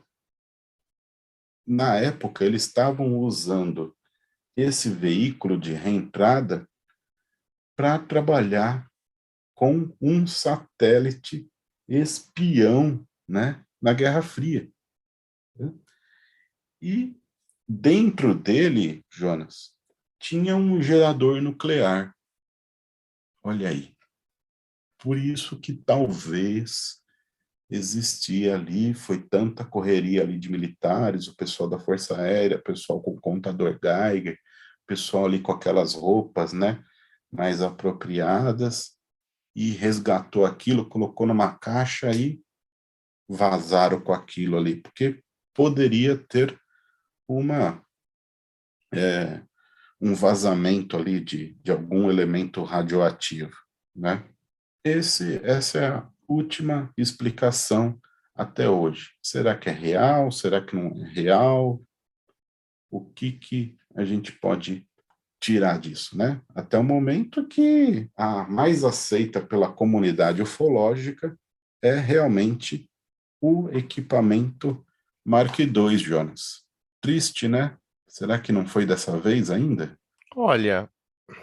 na época, eles estavam usando esse veículo de reentrada para trabalhar com um satélite espião, né, na Guerra Fria. E dentro dele, Jonas, tinha um gerador nuclear. Olha aí. Por isso que talvez existia ali, foi tanta correria ali de militares, o pessoal da Força Aérea, o pessoal com contador Geiger, o pessoal ali com aquelas roupas, né, mais apropriadas, e resgatou aquilo, colocou numa caixa e vazaram com aquilo ali, porque poderia ter uma é, um vazamento ali de algum elemento radioativo, né? Essa é a última explicação até hoje. Será que é real? Será que não é real? O que a gente pode tirar disso, né? Até o momento que a mais aceita pela comunidade ufológica é realmente o equipamento Mark II, Jonas. Triste, né? Será que não foi dessa vez ainda? Olha,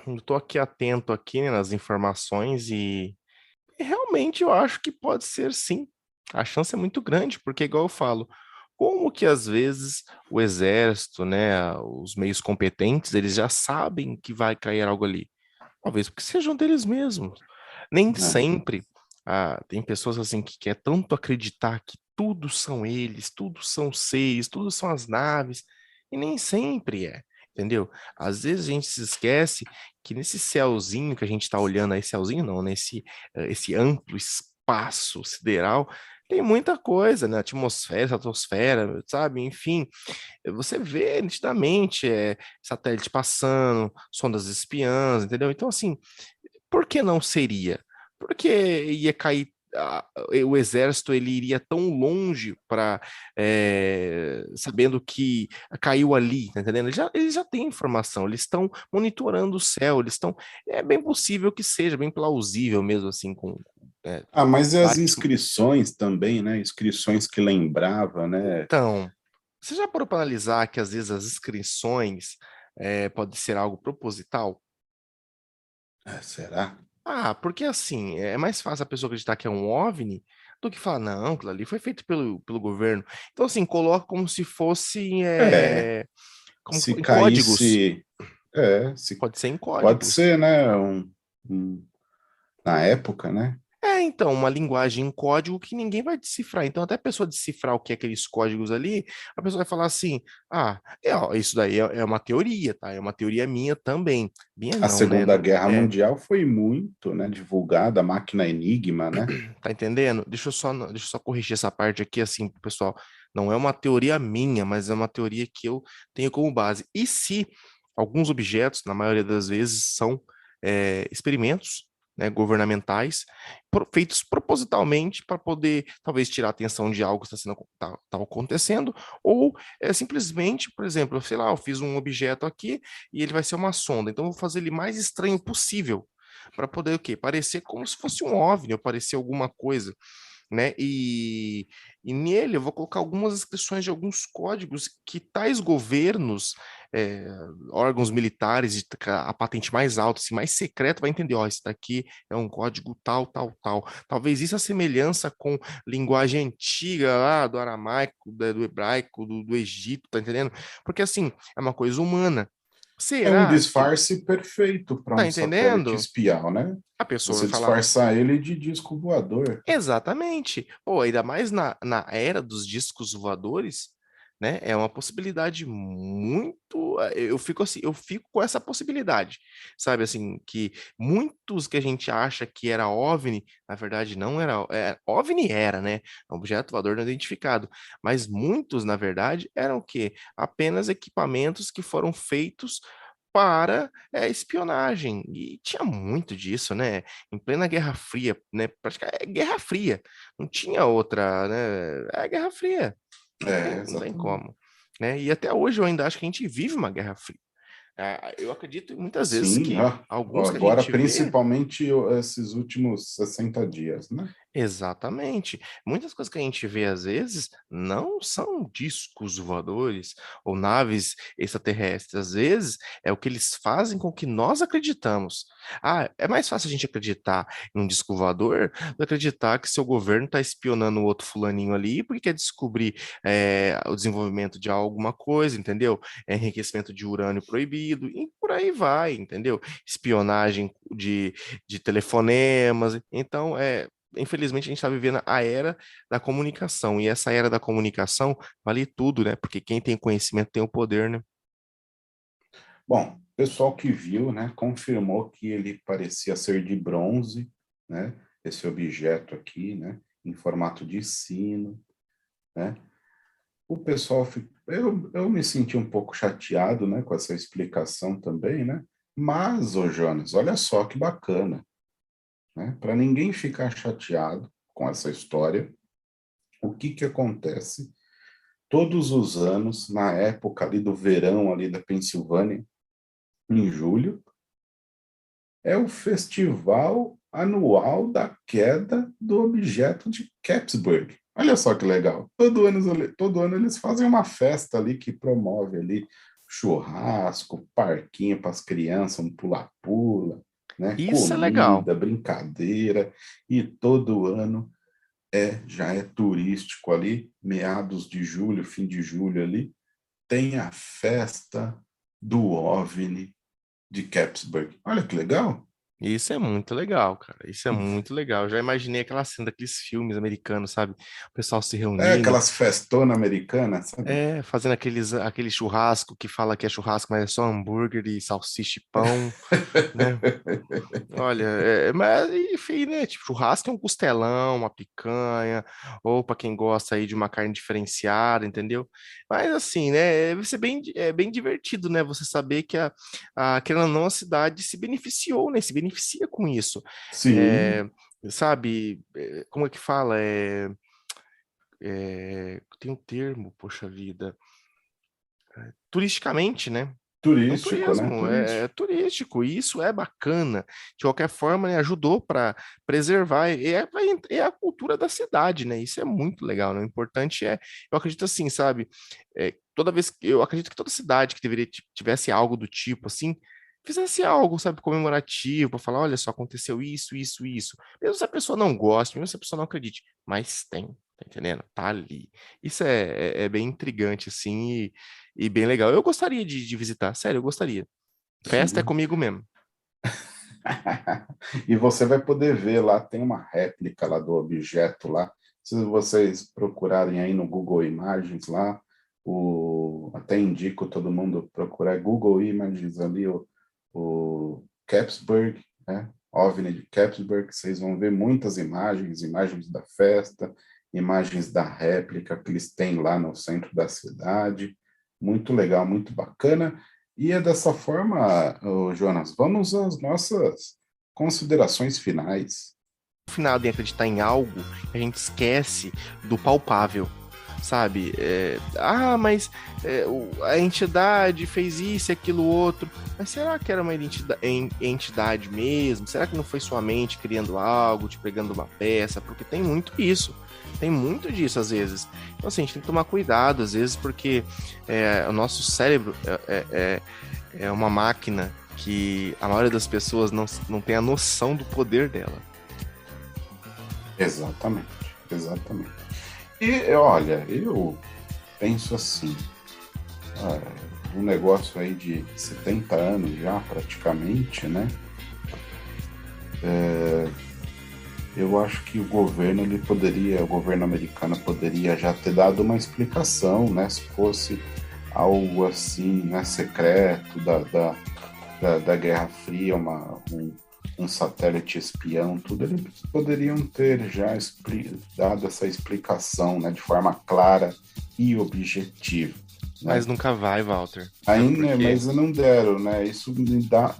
eu tô aqui atento aqui, né, nas informações e realmente eu acho que pode ser sim. A chance é muito grande, porque igual eu falo, como que às vezes o exército, né, os meios competentes, eles já sabem que vai cair algo ali. Talvez porque sejam deles mesmos. Nem É, sempre tem pessoas assim que quer tanto acreditar que tudo são eles, tudo são seres, tudo são as naves, e nem sempre é, entendeu? Às vezes a gente se esquece que nesse céuzinho que a gente está olhando aí, céuzinho não, nesse esse amplo espaço sideral, tem muita coisa, né? Atmosfera, estratosfera, sabe? Enfim, você vê nitidamente satélite passando, sondas espiãs, entendeu? Então, assim, por que não seria? Porque ia cair. O exército ele iria tão longe para sabendo que caiu ali, tá entendendo? Eles já têm informação, eles estão monitorando o céu, eles estão. É bem possível que seja, bem plausível mesmo assim, com é, ah, mas e as várias. inscrições também, né? Inscrições que lembrava, né? Então, você já parou para analisar que às vezes as inscrições pode ser algo proposital? Será? Porque assim, é mais fácil a pessoa acreditar que é um OVNI do que falar, não, aquilo ali foi feito pelo governo. Então, assim, coloca como se fosse É, como, se em códigos. caísse, se Pode ser em pode códigos. ser, né? Um- na época, né? Então, uma linguagem em código que ninguém vai decifrar. Então, até a pessoa decifrar o que é aqueles códigos ali, a pessoa vai falar assim: ó, isso daí é uma teoria, tá? É uma teoria minha também. Minha A não, né? Segunda Guerra Mundial foi muito, né, divulgada, a máquina Enigma, né? Tá entendendo? Deixa eu só corrigir essa parte aqui, assim, pro pessoal. Não é uma teoria minha, mas é uma teoria que eu tenho como base. E se alguns objetos, na maioria das vezes, são experimentos, né, governamentais, feitos propositalmente para poder, talvez, tirar a atenção de algo que está tá acontecendo, ou simplesmente, por exemplo, sei lá, eu fiz um objeto aqui e ele vai ser uma sonda, então eu vou fazer ele mais estranho possível para poder o quê? Parecer como se fosse um OVNI, ou parecer alguma coisa, né? E nele eu vou colocar algumas inscrições de alguns códigos que tais governos, é, órgãos militares, a patente mais alta, assim, mais secreta, vai entender, ó, esse daqui é um código tal, tal, tal. Talvez isso a semelhança com linguagem antiga lá do aramaico, do hebraico, do Egito, tá entendendo? Porque assim, é uma coisa humana. É um Será que, disfarce perfeito para tá um satélite entendendo? espial, né? A pessoa vai Você falar, disfarçar ele de disco voador. exatamente. Pô, ainda mais na era dos discos voadores, né? É uma possibilidade muito. Eu fico assim, eu fico com essa possibilidade, sabe? Assim, que muitos que a gente acha que era OVNI, na verdade não era. OVNI era, né? Objeto voador não identificado. Mas muitos, na verdade, eram o quê? Apenas equipamentos que foram feitos para espionagem. E tinha muito disso, né? Em plena Guerra Fria, né? Praticamente é Guerra Fria. Não tinha outra, né? É Guerra Fria. Não tem Exatamente. como. Né? E até hoje eu ainda acho que a gente vive uma Guerra Fria. Eu acredito muitas vezes Sim, que alguns que a agora gente vê. principalmente esses últimos 60 dias, né? Exatamente. Muitas coisas que a gente vê às vezes não são discos voadores ou naves extraterrestres. Às vezes é o que eles fazem com que nós acreditamos. É mais fácil a gente acreditar em um disco voador do que acreditar que seu governo está espionando o outro fulaninho ali porque quer descobrir o desenvolvimento de alguma coisa, entendeu? Enriquecimento de urânio proibido e por aí vai, entendeu? Espionagem de telefonemas. Então, infelizmente, a gente está vivendo a era da comunicação, e essa era da comunicação vale tudo, né? Porque quem tem conhecimento tem o poder, né? Bom, o pessoal que viu, né, confirmou que ele parecia ser de bronze, né? Esse objeto aqui, né, em formato de sino, né? O pessoal, eu me senti um pouco chateado, né, com essa explicação também, né? Mas, ô Jonas, olha só que bacana, né? Para ninguém ficar chateado com essa história, o que que acontece? Todos os anos, na época ali do verão ali da Pensilvânia, em julho, é o festival anual da queda do objeto de Capsburg. Olha só que legal. Todo ano eles fazem uma festa ali que promove ali churrasco, parquinho para as crianças, um pula-pula, né? Isso é legal. Comida, brincadeira, e todo ano já é turístico ali, meados de julho, fim de julho ali, tem a festa do OVNI de Capsburg. Olha que legal. Isso é muito legal, cara. Isso é muito legal. Eu já imaginei aquela cena daqueles filmes americanos, sabe? O pessoal se É reunindo, aquelas festonas americanas, sabe? fazendo aquele churrasco que fala que é churrasco, mas é só hambúrguer e salsicha e pão, né? Olha, mas enfim, né? Tipo, churrasco é um costelão, uma picanha, ou para quem gosta aí de uma carne diferenciada, entendeu? Mas assim, né? Vai ser bem divertido, né? Você saber que querendo ou não, a cidade se beneficiou, né? Se beneficia com isso. Sim, É, sabe, como é que fala? Tem um termo, poxa vida. Turisticamente, né? É um turístico, né? turismo, é Turístico. turístico, e isso é bacana. De qualquer forma, né, ajudou para preservar, é a cultura da cidade, né? Isso é muito legal, né? O importante eu acredito assim, sabe? Toda vez que eu acredito que toda cidade que deveria tivesse algo do tipo assim, fizesse algo, sabe, comemorativo, para falar, olha só, aconteceu isso, isso, isso. Mesmo se a pessoa não goste, mesmo se a pessoa não acredite, mas tem, tá entendendo? Tá ali. Isso é bem intrigante, assim, e bem legal. Eu gostaria de visitar, sério, eu gostaria. Festa é Sim. comigo mesmo. E você vai poder ver lá, tem uma réplica lá do objeto lá. Se vocês procurarem aí no Google Imagens lá, até indico todo mundo procurar Google Images ali, o Capsburg, né? OVNI de Capsburg, vocês vão ver muitas imagens, imagens da festa, imagens da réplica que eles têm lá no centro da cidade. Muito legal, muito bacana. E é dessa forma, Jonas, vamos às nossas considerações finais. Afinal, em acreditar em algo, a gente esquece do palpável, sabe? Mas a entidade fez isso e aquilo outro. Mas será que era uma entidade mesmo? Será que não foi sua mente criando algo, te pegando uma peça? Porque tem muito isso. Tem muito disso às vezes. Então, assim, a gente tem que tomar cuidado às vezes, porque o nosso cérebro é uma máquina que a maioria das pessoas não tem a noção do poder dela. Exatamente, exatamente. E olha, eu penso assim, um negócio aí de 70 anos já praticamente, né? Eu acho que o governo americano poderia já ter dado uma explicação, né? Se fosse algo assim, né, secreto da Guerra Fria, um satélite espião, tudo, eles poderiam ter já dado essa explicação, né, de forma clara e objetiva. Né? Mas nunca vai, Walter. Sabe por Ainda, quê? mas não deram, né? Isso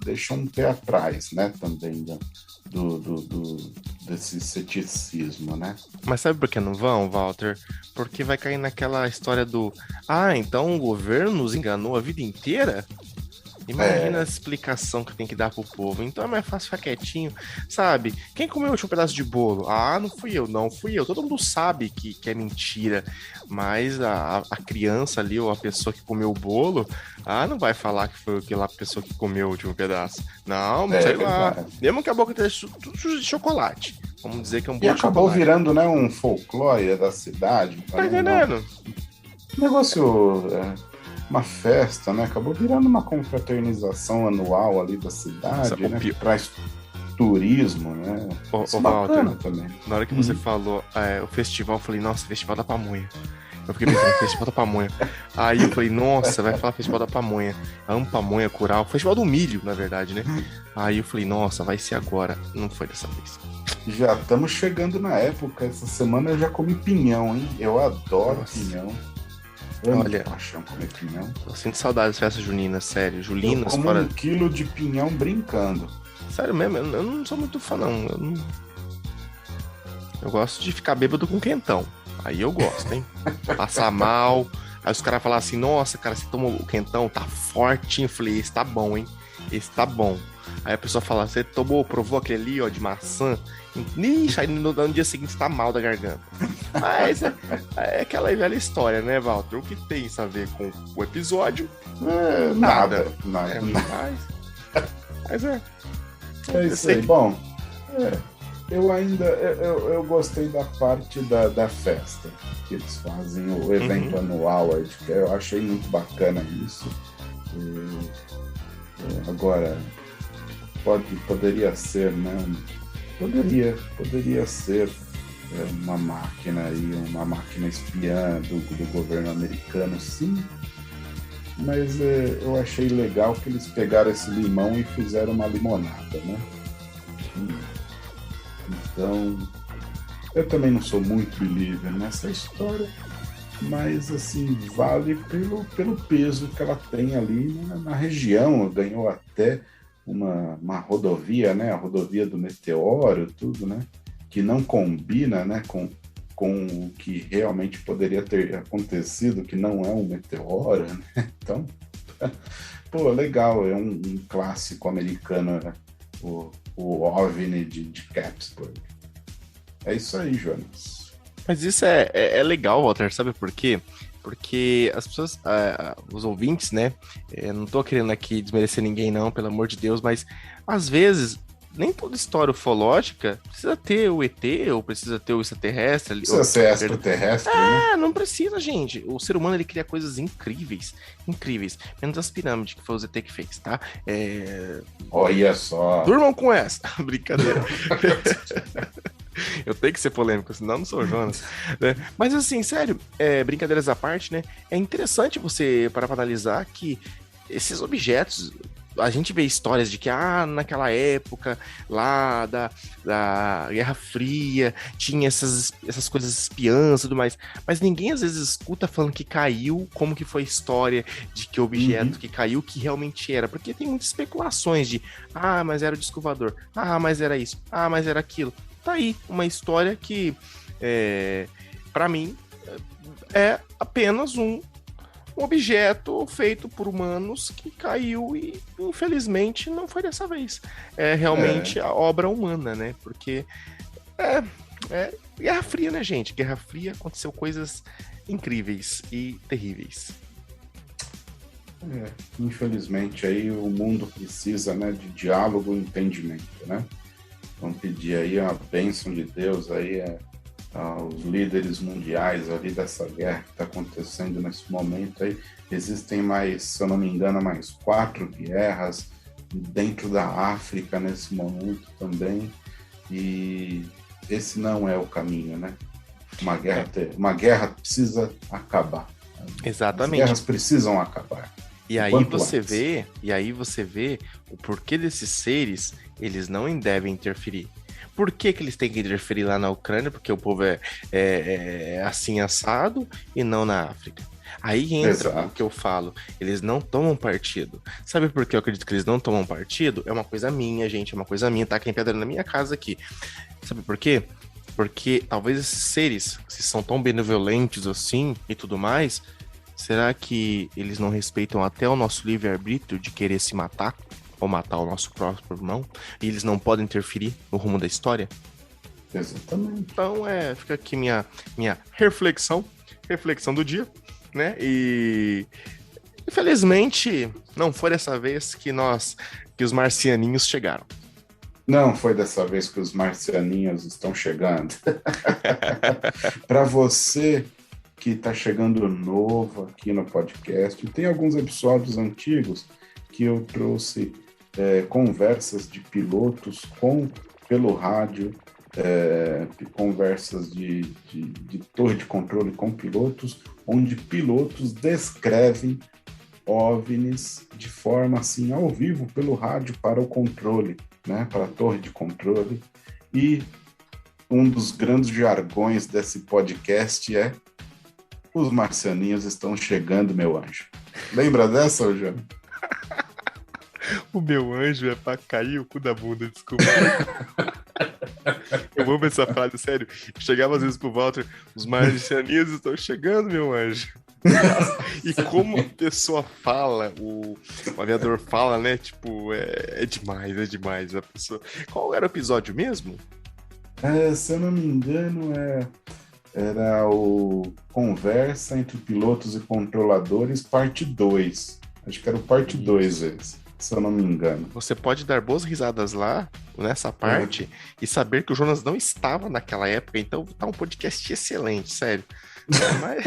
deixa um pé atrás, né? Também desse ceticismo, né? Mas sabe por que não vão, Walter? Porque vai cair naquela história do então o governo nos enganou a vida inteira? Imagina a explicação que tem que dar pro povo. Então é mais fácil ficar quietinho, sabe? Quem comeu o último pedaço de bolo? Não fui eu, não fui eu. Todo mundo sabe que é mentira, mas a criança ali ou a pessoa que comeu o bolo, não vai falar que foi aquela pessoa que comeu o último pedaço. Não, sei lá. Verdade. Mesmo que a boca esteja tudo suja de chocolate. Vamos dizer que é um E bolo de acabou chocolate. virando, né, um folclore da cidade. Tá entendendo? Um negócio, uma festa, né? Acabou virando uma confraternização anual ali da cidade, né? turismo, né? Ô, Isso é Walter, bacana também. na hora que você falou o festival, eu falei, nossa, Festival da Pamonha. Eu fiquei pensando, Festival da Pamonha. Aí eu falei, nossa, vai falar Festival da Pamonha. Amo pamonha, curau. Festival do milho, na verdade, né? Aí eu falei, nossa, vai ser agora. Não foi dessa vez. Já estamos chegando na época. Essa semana eu já comi pinhão, hein? Eu adoro Nossa. pinhão. Amo Olha, de paixão comer pinhão. eu sinto saudades das festas juninas, sério. Eu Julinas, como fora. 1 quilo de pinhão brincando. Sério mesmo, eu não sou muito fã, não. Eu gosto de ficar bêbado com quentão. Aí eu gosto, hein? Passar mal. Aí os caras falam assim, nossa, cara, você tomou o quentão, tá forte. Eu falei, esse tá bom, hein? Esse tá bom. Aí a pessoa fala, você provou aquele ali, ó, de maçã? Ixi, aí no dia seguinte você tá mal da garganta. Mas é aquela velha história, né, Walter? O que tem isso a ver com o episódio? Nada. Mas é. É isso aí. Bom, eu gostei da parte da festa, que eles fazem o evento anual, que eu achei muito bacana isso. Agora, poderia ser, né? Poderia ser uma máquina aí, uma máquina espiã do governo americano, sim. Mas eu achei legal que eles pegaram esse limão e fizeram uma limonada, né? Então, eu também não sou muito believer nessa história, mas, assim, vale pelo peso que ela tem ali na região. Ganhou até uma rodovia, né? A rodovia do meteoro, tudo, né? Que não combina, né? Com o que realmente poderia ter acontecido, que não é um meteoro, né? Então, pô, legal, é um clássico americano, né? O OVNI de Capsburg. É isso aí, Jonas. Mas isso é legal, Walter, sabe por quê? Porque as pessoas, os ouvintes, né? Não tô querendo aqui desmerecer ninguém, não, pelo amor de Deus, mas às vezes nem toda história ufológica precisa ter o ET ou precisa ter o extraterrestre. Precisa ser extraterrestre, né? Não precisa, gente. O ser humano, ele cria coisas incríveis. Menos as pirâmides, que foi o ET que fez, tá? Olha só. Durmam com essa. Brincadeira. Eu tenho que ser polêmico, senão eu não sou o Jonas. Né? Mas assim, sério, brincadeiras à parte, né? É interessante você parar pra analisar que esses objetos, a gente vê histórias de que, naquela época lá da Guerra Fria, tinha essas coisas espiãs e tudo mais, mas ninguém às vezes escuta falando que caiu, como que foi a história de que objeto que caiu, que realmente era, porque tem muitas especulações de, mas era o disco voador, mas era isso, mas era aquilo. Tá aí uma história que, para mim, é apenas um objeto feito por humanos que caiu e, infelizmente, não foi dessa vez. É realmente a obra humana, né? Porque Guerra Fria, né, gente? Guerra Fria, aconteceu coisas incríveis e terríveis. Infelizmente, aí o mundo precisa, né, de diálogo e entendimento, né? Vamos pedir aí a bênção de Deus aí aos líderes mundiais ali dessa guerra que está acontecendo nesse momento aí. Existem mais, se eu não me engano, mais 4 guerras dentro da África nesse momento também, e esse não é o caminho, né? Uma guerra precisa acabar. Exatamente. As guerras precisam acabar. E aí você vê o porquê desses seres, eles não devem interferir. Por que eles têm que interferir lá na Ucrânia? Porque o povo é assim assado e não na África. Aí entra o que eu falo, eles não tomam partido. Sabe por que eu acredito que eles não tomam partido? É uma coisa minha, gente, é uma coisa minha, tá? Quem pedra na minha casa aqui. Sabe por quê? Porque talvez esses seres, se são tão benevolentes assim e tudo mais, será que eles não respeitam até o nosso livre-arbítrio de querer se matar? Ou matar o nosso próprio irmão? E eles não podem interferir no rumo da história? Exatamente. Então, fica aqui minha reflexão do dia, né? E infelizmente não foi dessa vez que os marcianinhos chegaram. Não foi dessa vez que os marcianinhos estão chegando. Para você que está chegando novo aqui no podcast, tem alguns episódios antigos que eu trouxe conversas de pilotos pelo rádio, conversas de torre de controle com pilotos, onde pilotos descrevem OVNIs de forma assim, ao vivo, pelo rádio para o controle, né, para a torre de controle. E um dos grandes jargões desse podcast é: os marcianinhos estão chegando, meu anjo. Lembra dessa, Eugênio? O meu anjo é pra cair o cu da bunda, desculpa. Eu amo essa frase, sério. Eu chegava às vezes pro Walter: os marcianinhos estão chegando, meu anjo. E como a pessoa fala, o aviador fala, né? Tipo, é demais a pessoa. Qual era o episódio mesmo? Se eu não me engano, era o Conversa entre Pilotos e Controladores, parte 2. Acho que era o parte 2 esse, se eu não me engano. Você pode dar boas risadas lá, nessa parte, e saber que o Jonas não estava naquela época, então tá um podcast excelente, sério. Mas...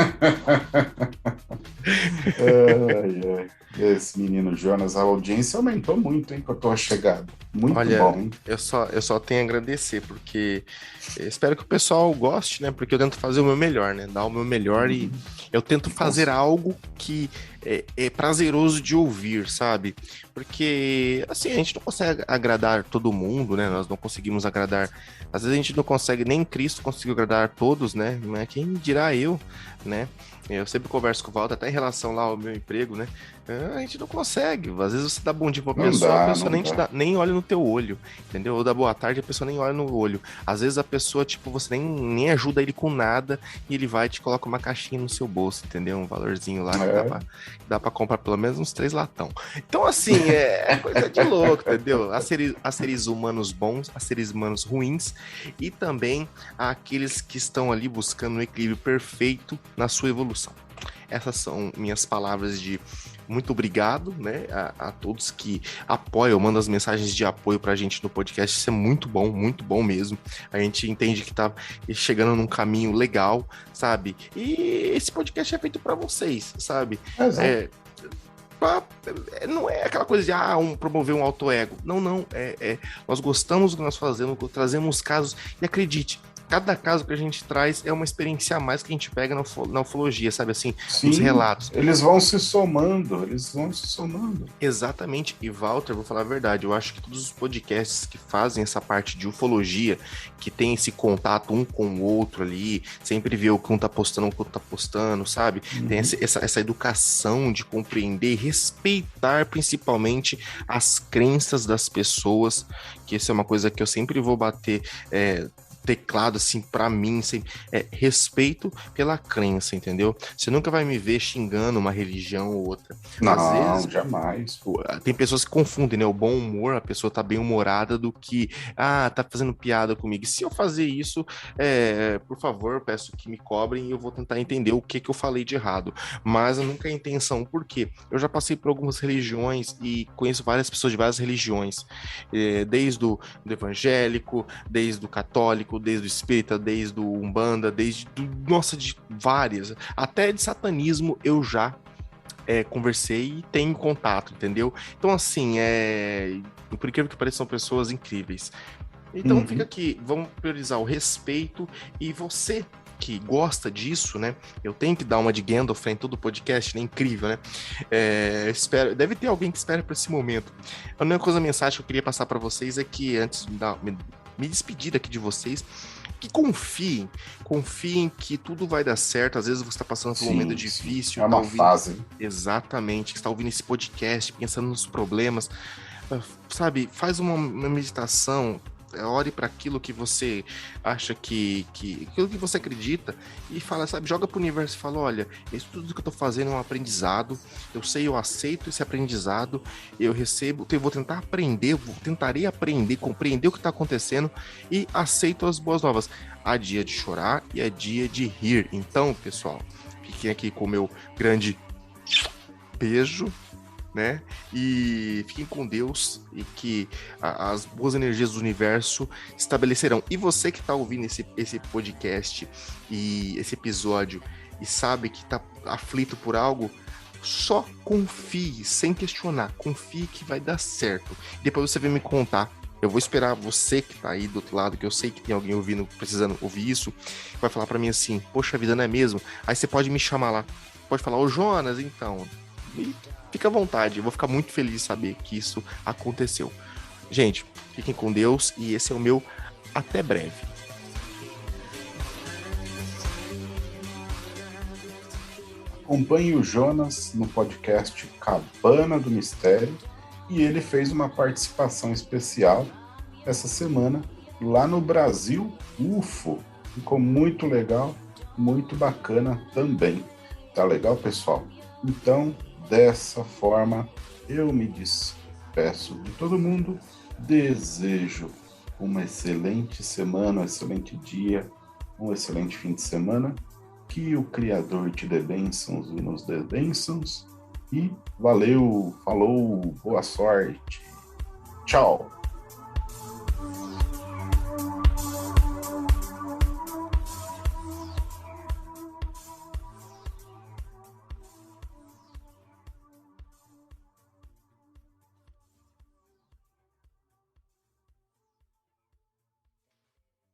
Esse menino Jonas, a audiência aumentou muito, hein, com a tua chegada. Muito bom, hein? Eu só tenho a agradecer, porque eu espero que o pessoal goste, né? Porque eu tento fazer o meu melhor, né? Dar o meu melhor e eu tento fazer algo que é prazeroso de ouvir, sabe? Porque, assim, a gente não consegue agradar todo mundo, né? Nós não conseguimos agradar... Às vezes a gente não consegue, nem Cristo conseguiu agradar a todos, né? Mas quem dirá eu, né? Eu sempre converso com o Walter, até em relação lá ao meu emprego, né? A gente não consegue. Às vezes você dá bom dia pra pessoa, a pessoa nem olha no teu olho, entendeu? Ou dá boa tarde, a pessoa nem olha no olho. Às vezes a pessoa, tipo, você nem ajuda ele com nada e ele vai e te coloca uma caixinha no seu bolso, entendeu? Um valorzinho lá que dá pra comprar pelo menos uns 3 latão. Então, assim, é coisa de louco, entendeu? Há seres humanos bons, há seres humanos ruins e também há aqueles que estão ali buscando um equilíbrio perfeito na sua evolução. Essas são minhas palavras de muito obrigado, né, a todos que apoiam, mandam as mensagens de apoio pra gente no podcast. Isso é muito bom mesmo. A gente entende que tá chegando num caminho legal, sabe? E esse podcast é feito para vocês, sabe? Não é aquela coisa de promover um auto-ego. Não. Nós gostamos do que nós fazemos, trazemos casos, e acredite, cada caso que a gente traz é uma experiência a mais que a gente pega na ufologia, sabe assim? Sim, nos relatos. Eles vão se somando. Exatamente. E Walter, vou falar a verdade, eu acho que todos os podcasts que fazem essa parte de ufologia, que tem esse contato um com o outro ali, sempre vê o que um tá postando, o que o outro tá postando, sabe? Tem essa educação de compreender e respeitar principalmente as crenças das pessoas, que isso é uma coisa que eu sempre vou bater teclado, assim, pra mim, assim, respeito pela crença, entendeu? Você nunca vai me ver xingando uma religião ou outra. Não, às vezes, jamais. Tem pessoas que confundem, né? O bom humor, a pessoa tá bem humorada do que, tá fazendo piada comigo. E se eu fazer isso, por favor, peço que me cobrem e eu vou tentar entender o que eu falei de errado. Mas nunca é a intenção. Por quê? Eu já passei por algumas religiões e conheço várias pessoas de várias religiões. Desde o evangélico, desde o católico, desde o espírita, desde o umbanda, de várias, até de satanismo eu já conversei e tenho contato, entendeu? Então assim, por incrível que pareça, são pessoas incríveis. Então fica aqui, vamos priorizar o respeito, e você que gosta disso, né? Eu tenho que dar uma de Gandalf em todo o podcast, né? Incrível, né? Deve ter alguém que espera para esse momento. A única mensagem que eu queria passar para vocês é que, antes de me despedir aqui de vocês, que confiem que tudo vai dar certo. Às vezes você está passando por um momento difícil. É uma fase. Exatamente, está ouvindo esse podcast, pensando nos problemas, sabe? Faz uma meditação, ore para aquilo que você acha aquilo que você acredita, e fala, sabe, joga pro universo e fala: olha, isso tudo que eu tô fazendo é um aprendizado, eu aceito esse aprendizado, eu recebo, eu vou tentar aprender, tentarei aprender, compreender o que tá acontecendo, e aceito as boas novas. Há dia de chorar e há dia de rir. Então, pessoal, fiquem aqui com o meu grande beijo, né? E fiquem com Deus, e que as boas energias do universo estabelecerão. E você que está ouvindo esse podcast e esse episódio e sabe que está aflito por algo, Só confie, sem questionar. Confie que vai dar certo. Depois você vem me contar. Eu vou esperar você que tá aí do outro lado, que eu sei que tem alguém ouvindo, precisando ouvir isso, vai falar pra mim assim, poxa vida, não é mesmo? Aí você pode me chamar lá. Pode falar, ô Jonas, então. E fica à vontade, eu vou ficar muito feliz de saber que isso aconteceu. Gente, fiquem com Deus e esse é o meu até breve. Acompanhe o Jonas no podcast Cabana do Mistério e ele fez uma participação especial essa semana lá no Brasil UFO. Ficou muito legal, muito bacana também. Tá legal, pessoal? Então, dessa forma, eu me despeço de todo mundo. Desejo uma excelente semana, um excelente dia, um excelente fim de semana. Que o Criador te dê bênçãos e nos dê bênçãos. E valeu, falou, boa sorte. Tchau.